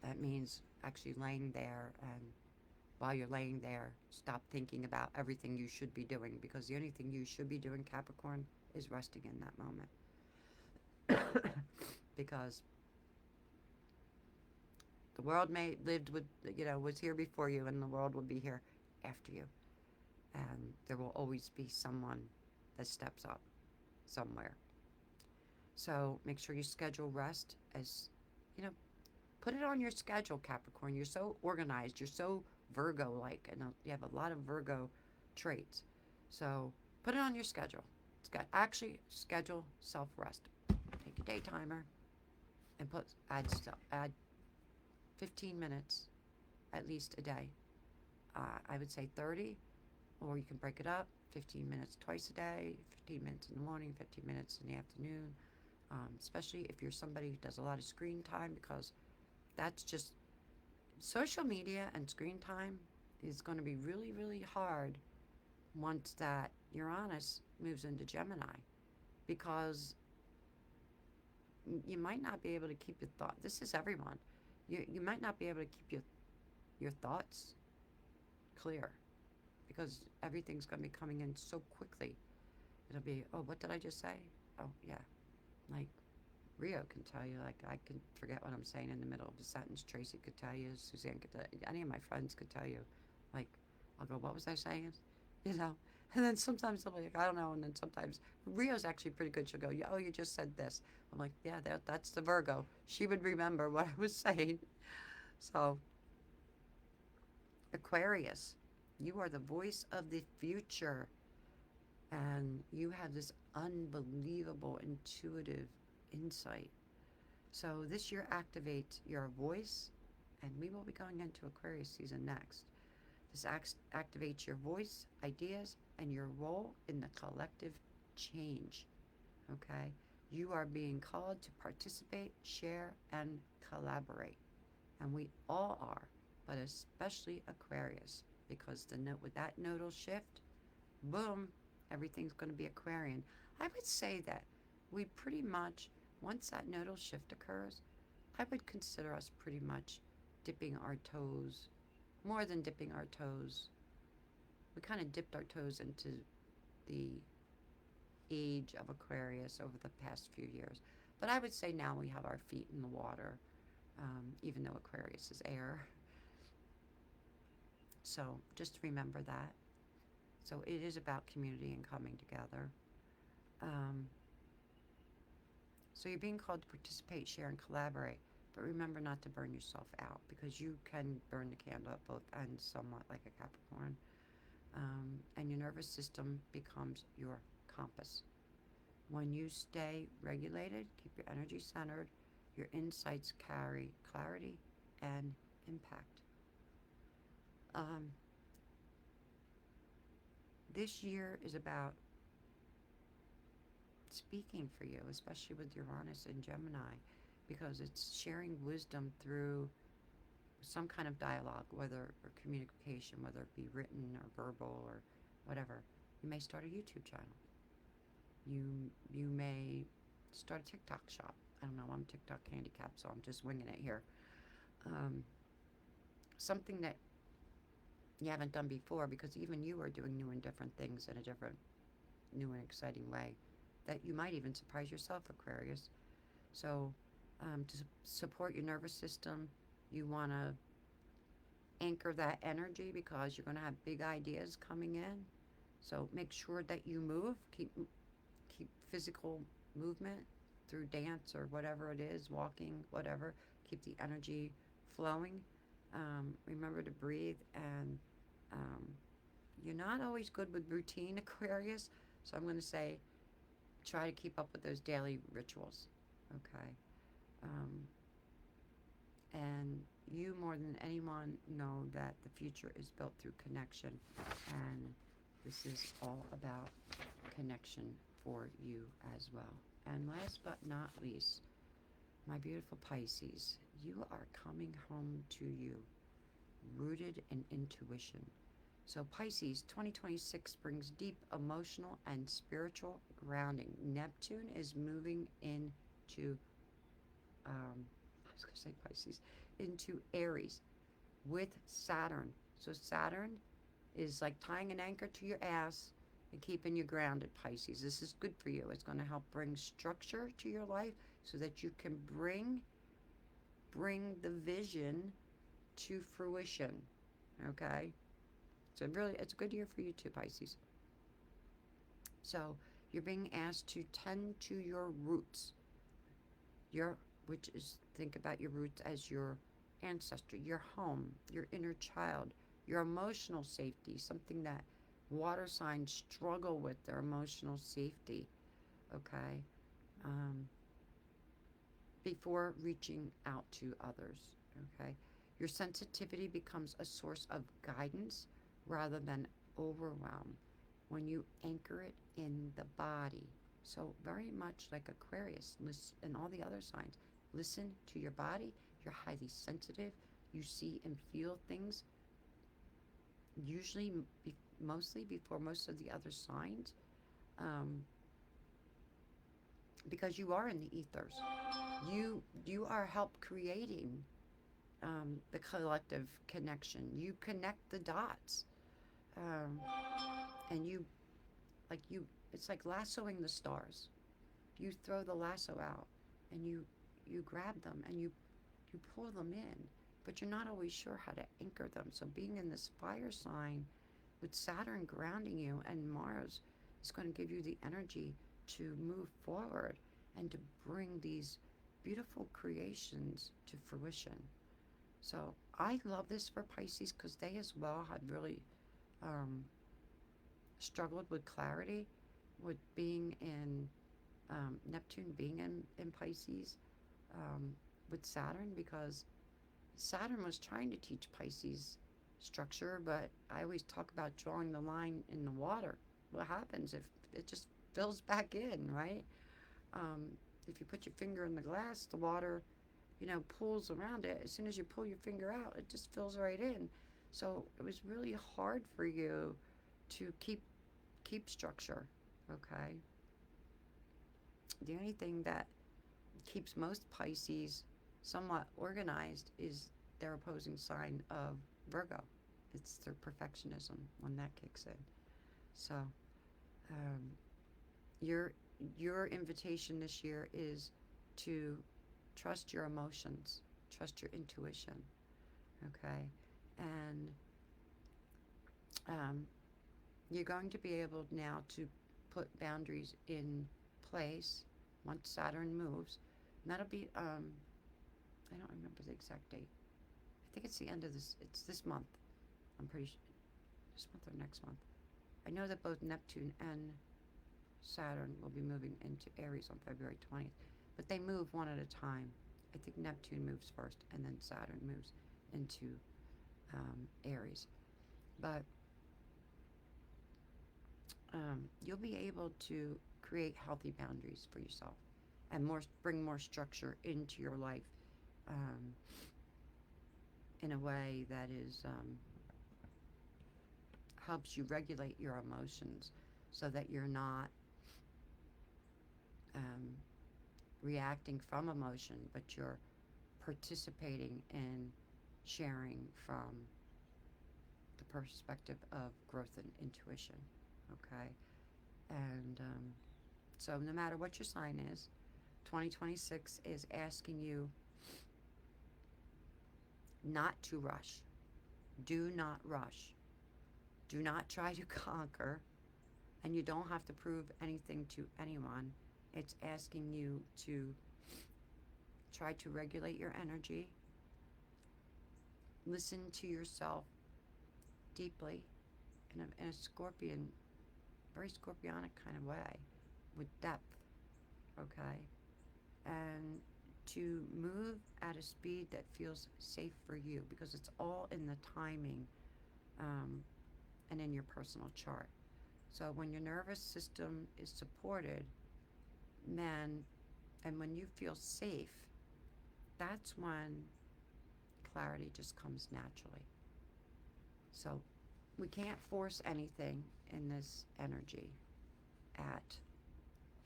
that means actually laying there, and while you're laying there, stop thinking about everything you should be doing, because the only thing you should be doing, Capricorn, is resting in that moment. Because the world may lived with, was here before you, and the world will be here after you. And there will always be someone that steps up somewhere. So make sure you schedule rest as, you know, put it on your schedule, Capricorn. You're so organized. You're so Virgo-like, and you have a lot of Virgo traits. So put it on your schedule. It's got actually schedule self-rest. Take a day timer and add 15 minutes at least a day. I would say 30, or you can break it up. 15 minutes twice a day, 15 minutes in the morning, 15 minutes in the afternoon. Especially if you're somebody who does a lot of screen time, because that's just social media, and screen time is going to be really, really hard once that Uranus moves into Gemini, because you might not be able to keep your thought. This is everyone. You might not be able to keep your thoughts clear, because everything's going to be coming in so quickly. It'll be, oh, what did I just say? Oh, yeah. Like, Rio can tell you, like, I can forget what I'm saying in the middle of a sentence. Tracy could tell you, Suzanne could tell you, any of my friends could tell you. Like, I'll go, what was I saying? You know? And then sometimes they'll be like, I don't know. And then sometimes, Rio's actually pretty good. She'll go, oh, you just said this. I'm like, yeah, that's the Virgo. She would remember what I was saying. So, Aquarius, you are the voice of the future. And you have this unbelievable intuitive insight. So this year activates your voice, and we will be going into Aquarius season next. This activates your voice, ideas, and your role in the collective change. Okay? You are being called to participate, share, and collaborate. And we all are, but especially Aquarius, because with that nodal shift, boom, everything's going to be Aquarian. I would say that we pretty much, once that nodal shift occurs, I would consider us pretty much dipping our toes, more than dipping our toes. We kind of dipped our toes into the age of Aquarius over the past few years. But I would say now we have our feet in the water, even though Aquarius is air. So just remember that. So it is about community and coming together. So you're being called to participate, share, and collaborate. But remember not to burn yourself out, because you can burn the candle at both ends somewhat, like a Capricorn. And your nervous system becomes your compass. When you stay regulated, keep your energy centered, your insights carry clarity and impact. This year is about speaking for you, especially with Uranus and Gemini, because it's sharing wisdom through some kind of dialogue, whether or communication, whether it be written or verbal or whatever. You may start a YouTube channel. You may start a TikTok shop. I don't know, I'm TikTok handicapped, so I'm just winging it here. Something that you haven't done before, because even you are doing new and different things in a different, new and exciting way, that you might even surprise yourself, Aquarius. So to support your nervous system, you want to anchor that energy, because you're going to have big ideas coming in. So make sure that you move, keep physical movement through dance or whatever it is, walking, whatever. Keep the energy flowing. Remember to breathe, and you're not always good with routine, Aquarius, so I'm going to say try to keep up with those daily rituals, okay? And you, more than anyone, know that the future is built through connection, and this is all about connection for you as well. And last but not least, my beautiful Pisces, you are coming home to you, rooted in intuition. So Pisces, 2026 brings deep emotional and spiritual grounding. Neptune is moving into, I was going to say Pisces, into Aries with Saturn. So Saturn is like tying an anchor to your ass and keeping you grounded, Pisces. This is good for you. It's going to help bring structure to your life so that you can bring the vision to fruition. Okay? So really, it's a good year for you too, Pisces. So you're being asked to tend to your roots. Which is, think about your roots as your ancestry, your home, your inner child, your emotional safety, something that water signs struggle with, their emotional safety. Okay? Um, Before reaching out to others. Okay? Your sensitivity becomes a source of guidance rather than overwhelm when you anchor it in the body. So, very much like Aquarius and all the other signs, listen to your body. You're highly sensitive. You see and feel things usually, mostly before most of the other signs, um, because you are in the ethers. You are help creating the collective connection. You connect the dots, um, and you. It's like lassoing the stars. You throw the lasso out, and you grab them and you pull them in, but you're not always sure how to anchor them. So being in this fire sign with Saturn grounding you and Mars is going to give you the energy to move forward and to bring these beautiful creations to fruition. So I love this for Pisces because they as well have really um, struggled with clarity, with being in Neptune being in Pisces, um, with Saturn, because Saturn was trying to teach Pisces structure, but I always talk about drawing the line in the water. What happens if it just fills back in, right? Um, if you put your finger in the glass, the water, pulls around it. As soon as you pull your finger out, it just fills right in. So it was really hard for you to keep structure. Okay. The only thing that keeps most Pisces somewhat organized is their opposing sign of Virgo. It's their perfectionism when that kicks in. So, um, your your invitation this year is to trust your emotions, trust your intuition, okay, and um, you're going to be able now to put boundaries in place once Saturn moves. And that'll be I don't remember the exact date. I think it's the end of this. It's this month. I'm pretty sure this month or next month. I know that both Neptune and Saturn will be moving into Aries on February 20th, but they move one at a time. I think Neptune moves first, and then Saturn moves into Aries. But you'll be able to create healthy boundaries for yourself and bring more structure into your life, um, in a way that is helps you regulate your emotions so that you're not um, reacting from emotion, but you're participating in sharing from the perspective of growth and intuition. Okay? And so, no matter what your sign is, 2026 is asking you not to rush. Do not rush. Do not try to conquer. And you don't have to prove anything to anyone. It's asking you to try to regulate your energy, listen to yourself deeply in a scorpion, very scorpionic kind of way, with depth, okay? And to move at a speed that feels safe for you, because it's all in the timing, um, and in your personal chart. So when your nervous system is supported, then, and when you feel safe, that's when clarity just comes naturally. So we can't force anything in this energy at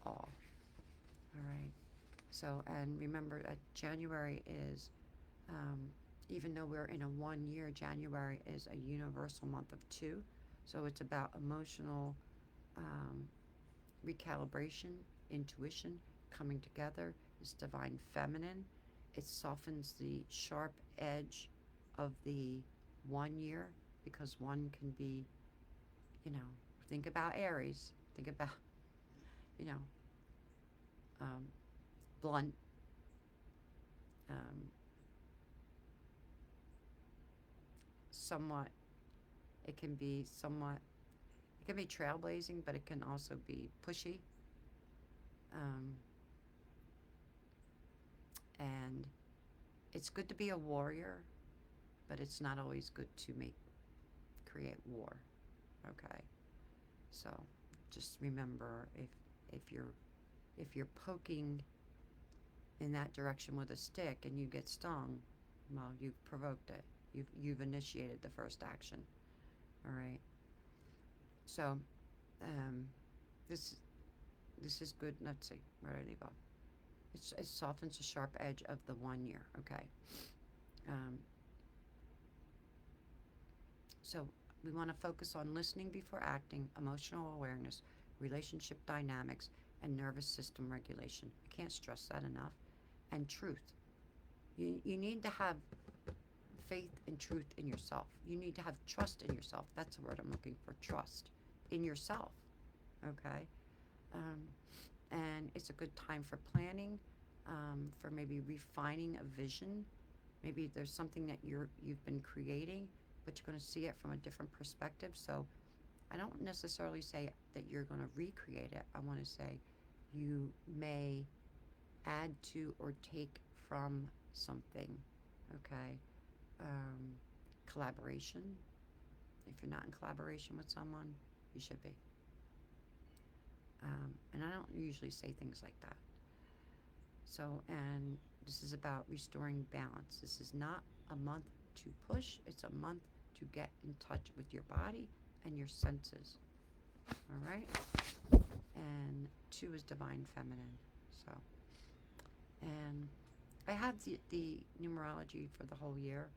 all. All right. So, and remember that January is, um, even though we're in a 1 year, January is a universal month of two. So it's about emotional um, recalibration, intuition, coming together. It's divine feminine. It softens the sharp edge of the 1 year because one can be, you know, think about Aries. Think about, you know, um, blunt, um, somewhat, it can be somewhat, it can be trailblazing, but it can also be pushy. Um, and it's good to be a warrior, but it's not always good to create war. Okay, so just remember, if you're poking in that direction with a stick and you get stung, well, you've provoked it. You've initiated the first action. All right. So, um, this this is good. Let's see where did I leave off. It softens the sharp edge of the 1 year. Okay. Um, so we want to focus on listening before acting, emotional awareness, relationship dynamics, and nervous system regulation. I can't stress that enough. And truth. You need to have faith and truth in yourself. You need to have trust in yourself. That's the word I'm looking for, trust in yourself. Okay? Um, and it's a good time for planning, for maybe refining a vision. Maybe there's something that you've been creating, but you're going to see it from a different perspective. So I don't necessarily say that you're going to recreate it. I want to say you may add to or take from something. Okay? Um, Collaboration. If you're not in collaboration with someone, you should be. And I don't usually say things like that. So, and this is about restoring balance. This is not a month to push, it's a month to get in touch with your body and your senses. All right? And two is divine feminine. So, and I have the numerology for the whole year,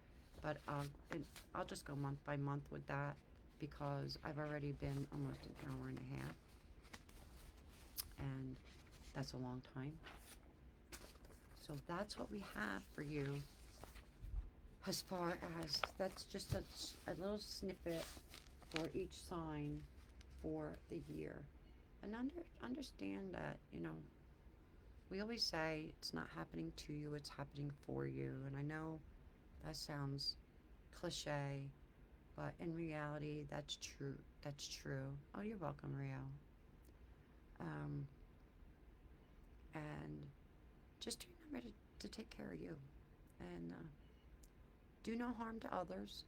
but I'll just go month by month with that because I've already been almost an hour and a half, and that's a long time. So that's what we have for you as far as that's just a little snippet for each sign for the year. And understand that, we always say it's not happening to you, it's happening for you. And I know that sounds cliche, but in reality, that's true. That's true. Oh, you're welcome, Rio. Um, and just remember to take care of you, and do no harm to others,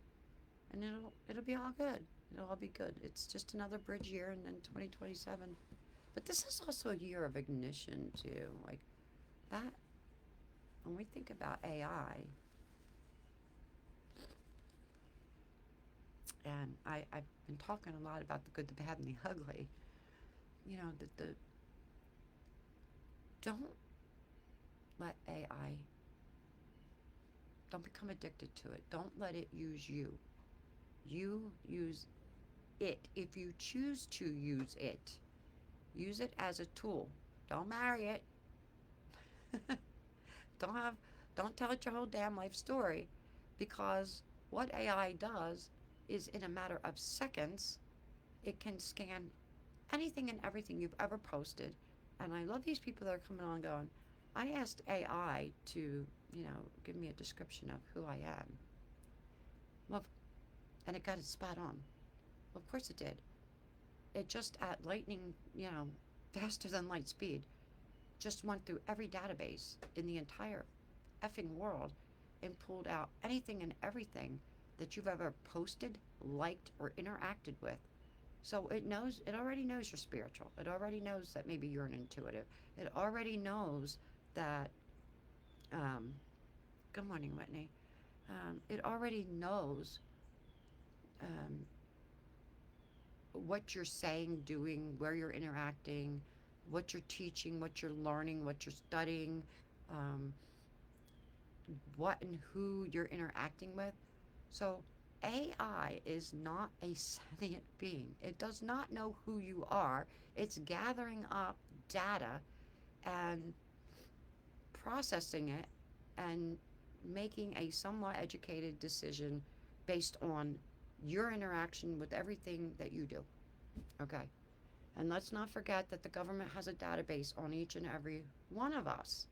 and it'll be all good. It'll all be good. It's just another bridge year, and then 2027. But this is also a year of ignition too, like that. When we think about AI, and I've been talking a lot about the good, the bad, and the ugly. The don't let AI. Don't become addicted to it. Don't let it use you. You use it. If you choose to use it as a tool. Don't marry it. don't have. Don't tell it your whole damn life story, because what AI does is, in a matter of seconds, it can scan anything and everything you've ever posted. And I love these people that are coming on going, I asked AI to, give me a description of who I am. Well, and it got it spot on. Well, of course it did. It just at lightning, faster than light speed, just went through every database in the entire effing world and pulled out anything and everything that you've ever posted, liked, or interacted with. So it already knows you're spiritual. It already knows that maybe you're an intuitive. It already knows that, good morning, Whitney. It already knows, um, what you're saying, doing, where you're interacting, what you're teaching, what you're learning, what you're studying, um, what and who you're interacting with. So, AI is not a sentient being. It does not know who you are. It's gathering up data and processing it and making a somewhat educated decision based on your interaction with everything that you do. Okay. And let's not forget that the government has a database on each and every one of us.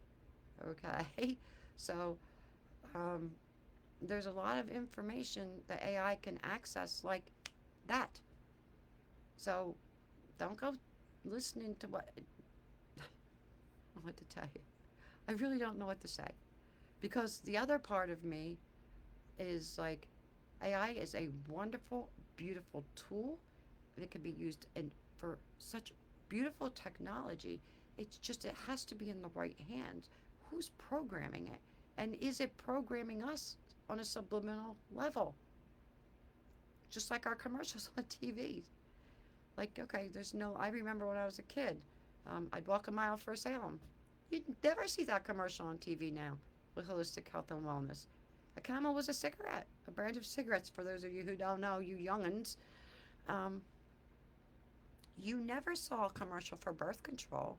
Okay. So, um, there's a lot of information that AI can access like that. So, don't go listening to what to tell you. I really don't know what to say because the other part of me is like AI is a wonderful, beautiful tool. It can be used for such beautiful technology. It's just it has to be in the right hands. Who's programming it? And is it programming us on a subliminal level? Just like our commercials on TV. Like, okay, there's no. I remember when I was a kid, I'd walk a mile for a salem. You'd never see that commercial on TV now with holistic health and wellness. A Camel was a cigarette, a brand of cigarettes. For those of you who don't know, you young'uns, um, you never saw a commercial for birth control.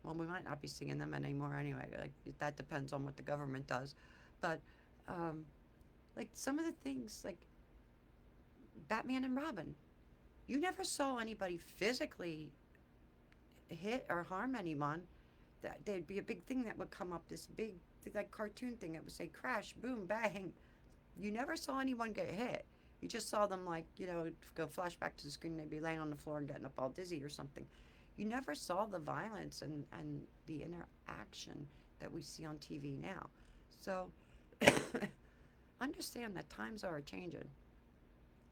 Well, we might not be seeing them anymore anyway. Like that depends on what the government does, but um, like some of the things, like Batman and Robin, you never saw anybody physically hit or harm anyone. That there'd be a big thing that would come up, this big like cartoon thing. It would say crash, boom, bang. You never saw anyone get hit. You just saw them like go flash back to the screen. They'd be laying on the floor and getting up all dizzy or something. You never saw the violence and the interaction that we see on TV now. So understand that times are changing.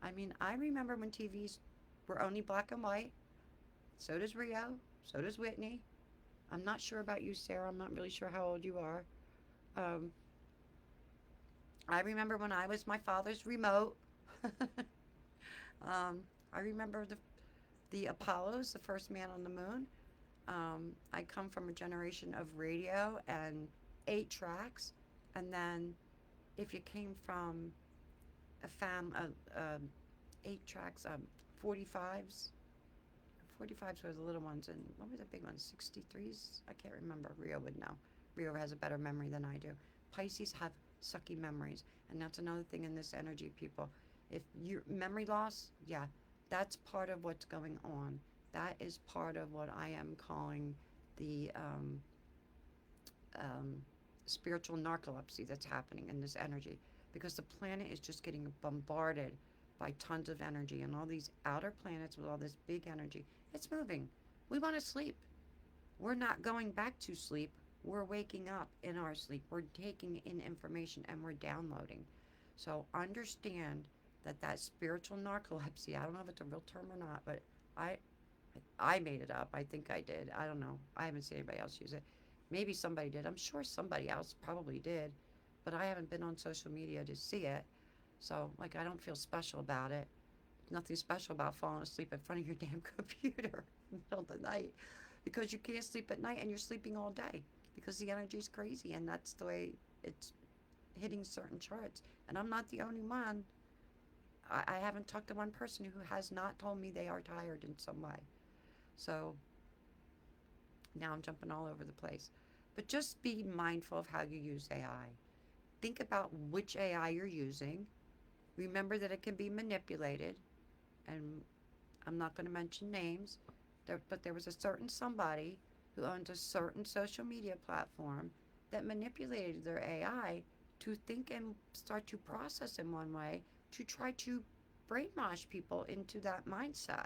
I mean, I remember when TVs were only black and white. So does Rio. So does Whitney. I'm not sure about you, Sarah. I'm not really sure how old you are. Um, I remember when I was my father's remote. I remember the Apollos, the first man on the moon. I come from a generation of radio and 8 tracks, and then if you came from a 8 tracks, 45s. 45s were the little ones, and what were the big ones? 63s? I can't remember. Rio would know. Rio has a better memory than I do. Pisces have sucky memories, and that's another thing in this energy, people. If you memory loss, yeah, that's part of what's going on. That is part of what I am calling the um, spiritual narcolepsy that's happening in this energy, because the planet is just getting bombarded by tons of energy, and all these outer planets with all this big energy. It's moving. We want to sleep. We're not going back to sleep. We're waking up in our sleep. We're taking in information and we're downloading. So understand that spiritual narcolepsy, I don't know if it's a real term or not, but I I made it up. I think I did. I don't know. I haven't seen anybody else use it. Maybe somebody did. I'm sure somebody else probably did, but I haven't been on social media to see it. So, like, I don't feel special about it. Nothing special about falling asleep in front of your damn computer in the middle of the night, because you can't sleep at night and you're sleeping all day because the energy is crazy, and that's the way it's hitting certain charts. And I'm not the only one. I haven't talked to one person who has not told me they are tired in some way. So now I'm jumping all over the place. But just be mindful of how you use AI. Think about which AI you're using. Remember that it can be manipulated. And I'm not going to mention names, but there was a certain somebody who owns a certain social media platform that manipulated their AI to think and start to process in one way to try to brainwash people into that mindset.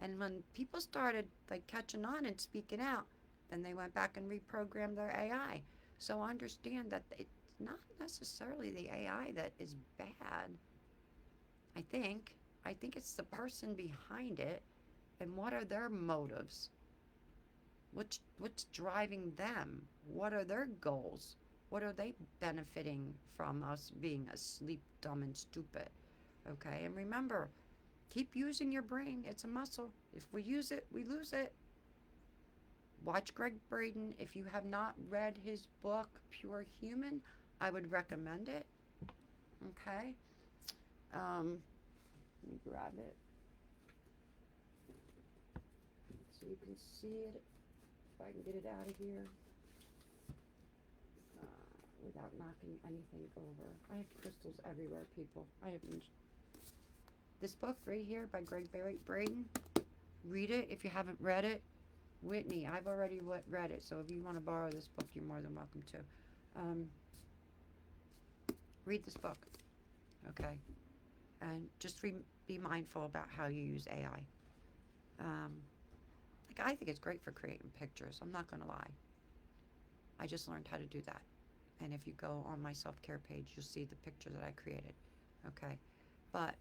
And when people started like catching on and speaking out, then they went back and reprogrammed their AI. So understand that it's not necessarily the AI that is bad. I think. I think it's the person behind it, and what are their motives? What's driving them? What are their goals? What are they benefiting from us being asleep, dumb, and stupid? Okay, and remember, Keep using your brain. It's a muscle. If we use it, we lose it. Watch Greg Braden. If you have not read his book, Pure Human, I would recommend it. Okay? Let me grab it so you can see it. If I can get it out of here without knocking anything over. I have crystals everywhere, people. I have this book right here by Greg Braden. Read it if you haven't read it. Whitney, I've already read it, so if you want to borrow this book, you're more than welcome to. Read this book, okay? And just be mindful about how you use AI. Like, I think it's great for creating pictures. I'm not going to lie. I just learned how to do that. And if you go on my self-care page, you'll see the picture that I created, okay? But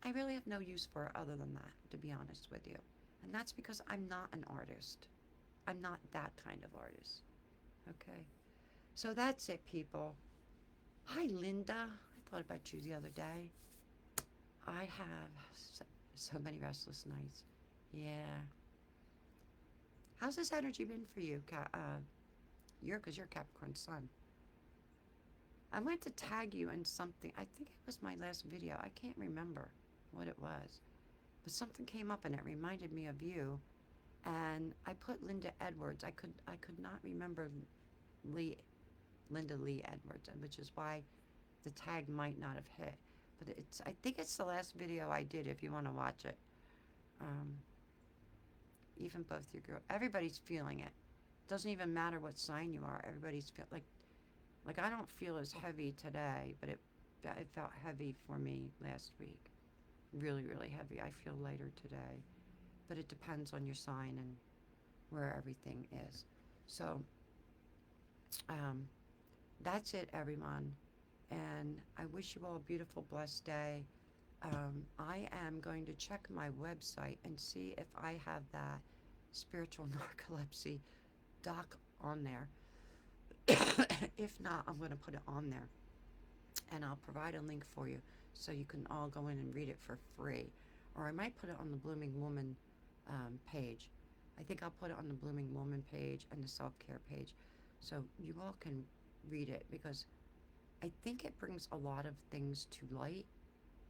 I really have no use for it other than that, to be honest with you. And that's because I'm not an artist. I'm not that kind of artist, okay? So that's it, people. Hi, Linda. I thought about you the other day. I have so many restless nights. Yeah. How's this energy been for you? Because you're Capricorn Sun. I went to tag you in something. I think it was my last video. I can't remember what it was. But something came up and it reminded me of you. And I put Linda Edwards. I could not remember Linda Lee Edwards, which is why the tag might not have hit. But I think it's the last video I did if you want to watch it. Even both your girls, everybody's feeling it. Doesn't even matter what sign you are. Everybody's like I don't feel as heavy today, but it felt heavy for me last week. Really, really heavy. I feel lighter today, but it depends on your sign and where everything is. So that's it, everyone. And I wish you all a beautiful, blessed day. I am going to check my website and see if I have that spiritual narcolepsy doc on there. If not, I'm going to put it on there. And I'll provide a link for you so you can all go in and read it for free. Or I might put it on the Blooming Woman page. I think I'll put it on the Blooming Woman page and the self-care page so you all can read it, because I think it brings a lot of things to light.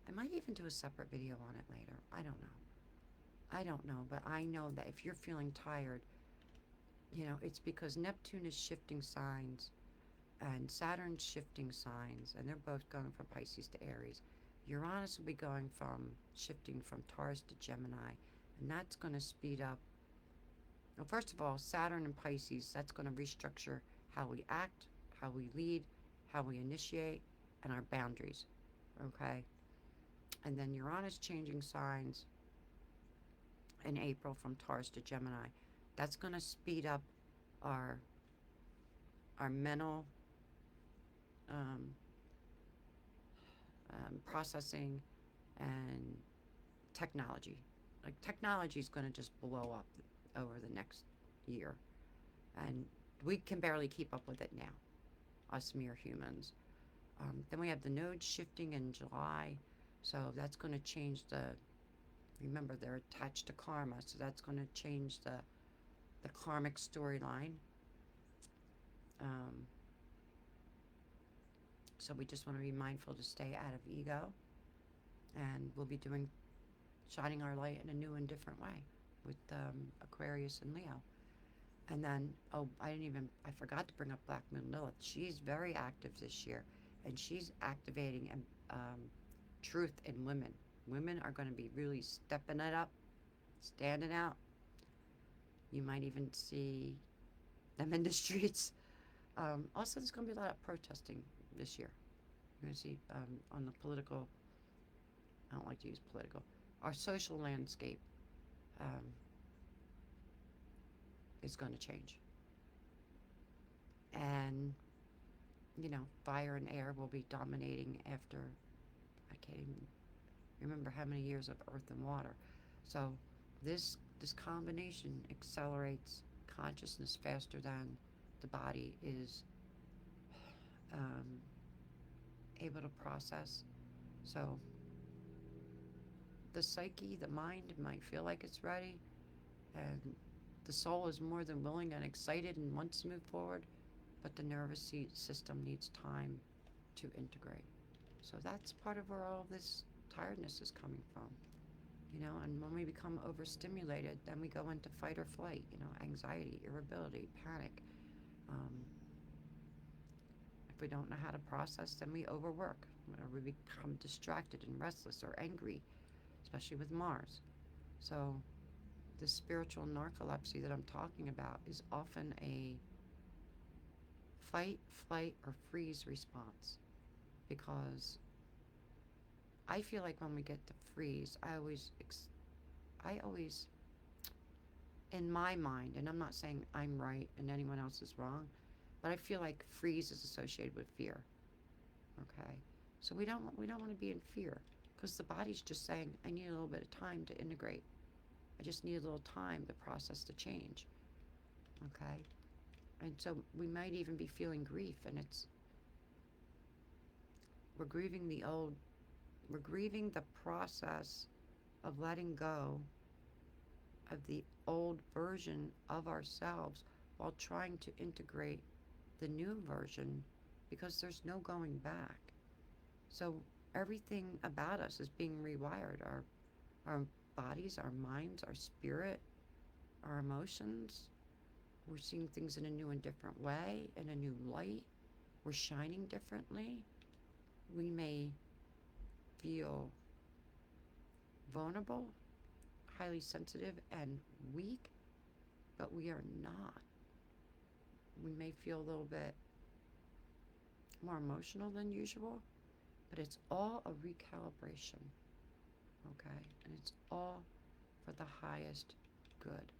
I might even do a separate video on it later. I don't know, but I know that if you're feeling tired, it's because Neptune is shifting signs and Saturn's shifting signs, and they're both going from Pisces to Aries. Uranus will be going from shifting from Taurus to Gemini, and that's going to speed up. Well, first of all, Saturn and Pisces, that's going to restructure how we act, how we lead, how we initiate, and our boundaries, okay? And then Uranus changing signs in April from Taurus to Gemini. That's going to speed up our mental processing and technology. Like, technology is going to just blow up over the next year. And we can barely keep up with it now, us mere humans. Then we have the nodes shifting in July. So that's going to change remember, they're attached to karma. So that's going to change the karmic storyline. So we just want to be mindful to stay out of ego. And we'll be shining our light in a new and different way with Aquarius and Leo. And then, I forgot to bring up Black Moon Lilith. She's very active this year. And she's activating truth in women. Women are going to be really stepping it up, standing out. You might even see them in the streets. Also, there's going to be a lot of protesting this year. You're going to see on the political, I don't like to use political, our social landscape is going to change. And, fire and air will be dominating after, I can't even remember how many years of earth and water. So this combination accelerates consciousness faster than the body is able to process. So the psyche, the mind might feel like it's ready, and the soul is more than willing and excited and wants to move forward, but the nervous system needs time to integrate. So that's part of where all this tiredness is coming from. And when we become overstimulated, then we go into fight or flight, anxiety, irritability, panic. Um, if we don't know how to process, then we overwork, or we become distracted and restless or angry, especially with Mars. So the spiritual narcolepsy that I'm talking about is often a fight, flight, or freeze response, because I feel like when we get to freeze, I always, in my mind, and I'm not saying I'm right and anyone else is wrong, but I feel like freeze is associated with fear. Okay, so we don't want to be in fear, because the body's just saying, I need a little bit of time to integrate. I just need a little time to process the change. Okay, and so we might even be feeling grief, and we're grieving the old, we're grieving the process of letting go of the old version of ourselves while trying to integrate the new version, because there's no going back. So everything about us is being rewired. Our bodies, our minds, our spirit, our emotions. We're seeing things in a new and different way, in a new light. We're shining differently. We may feel vulnerable, highly sensitive, and weak, but we are not. We may feel a little bit more emotional than usual, but it's all a recalibration, okay? And it's all for the highest good.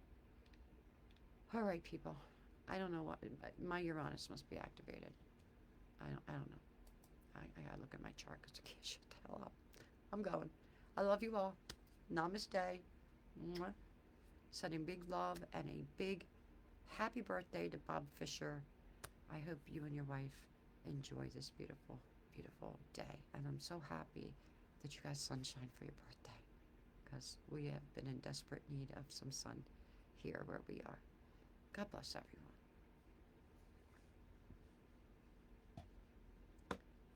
All right, people. I don't know what my Uranus must be activated. I don't know. I gotta look at my chart because I can't shut the hell up. I'm going. I love you all. Namaste. Mwah. Sending big love and a big happy birthday to Bob Fisher. I hope you and your wife enjoy this beautiful, beautiful day. And I'm so happy that you got sunshine for your birthday, because we have been in desperate need of some sun here where we are. God bless everyone.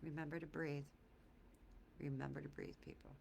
Remember to breathe. Remember to breathe, people.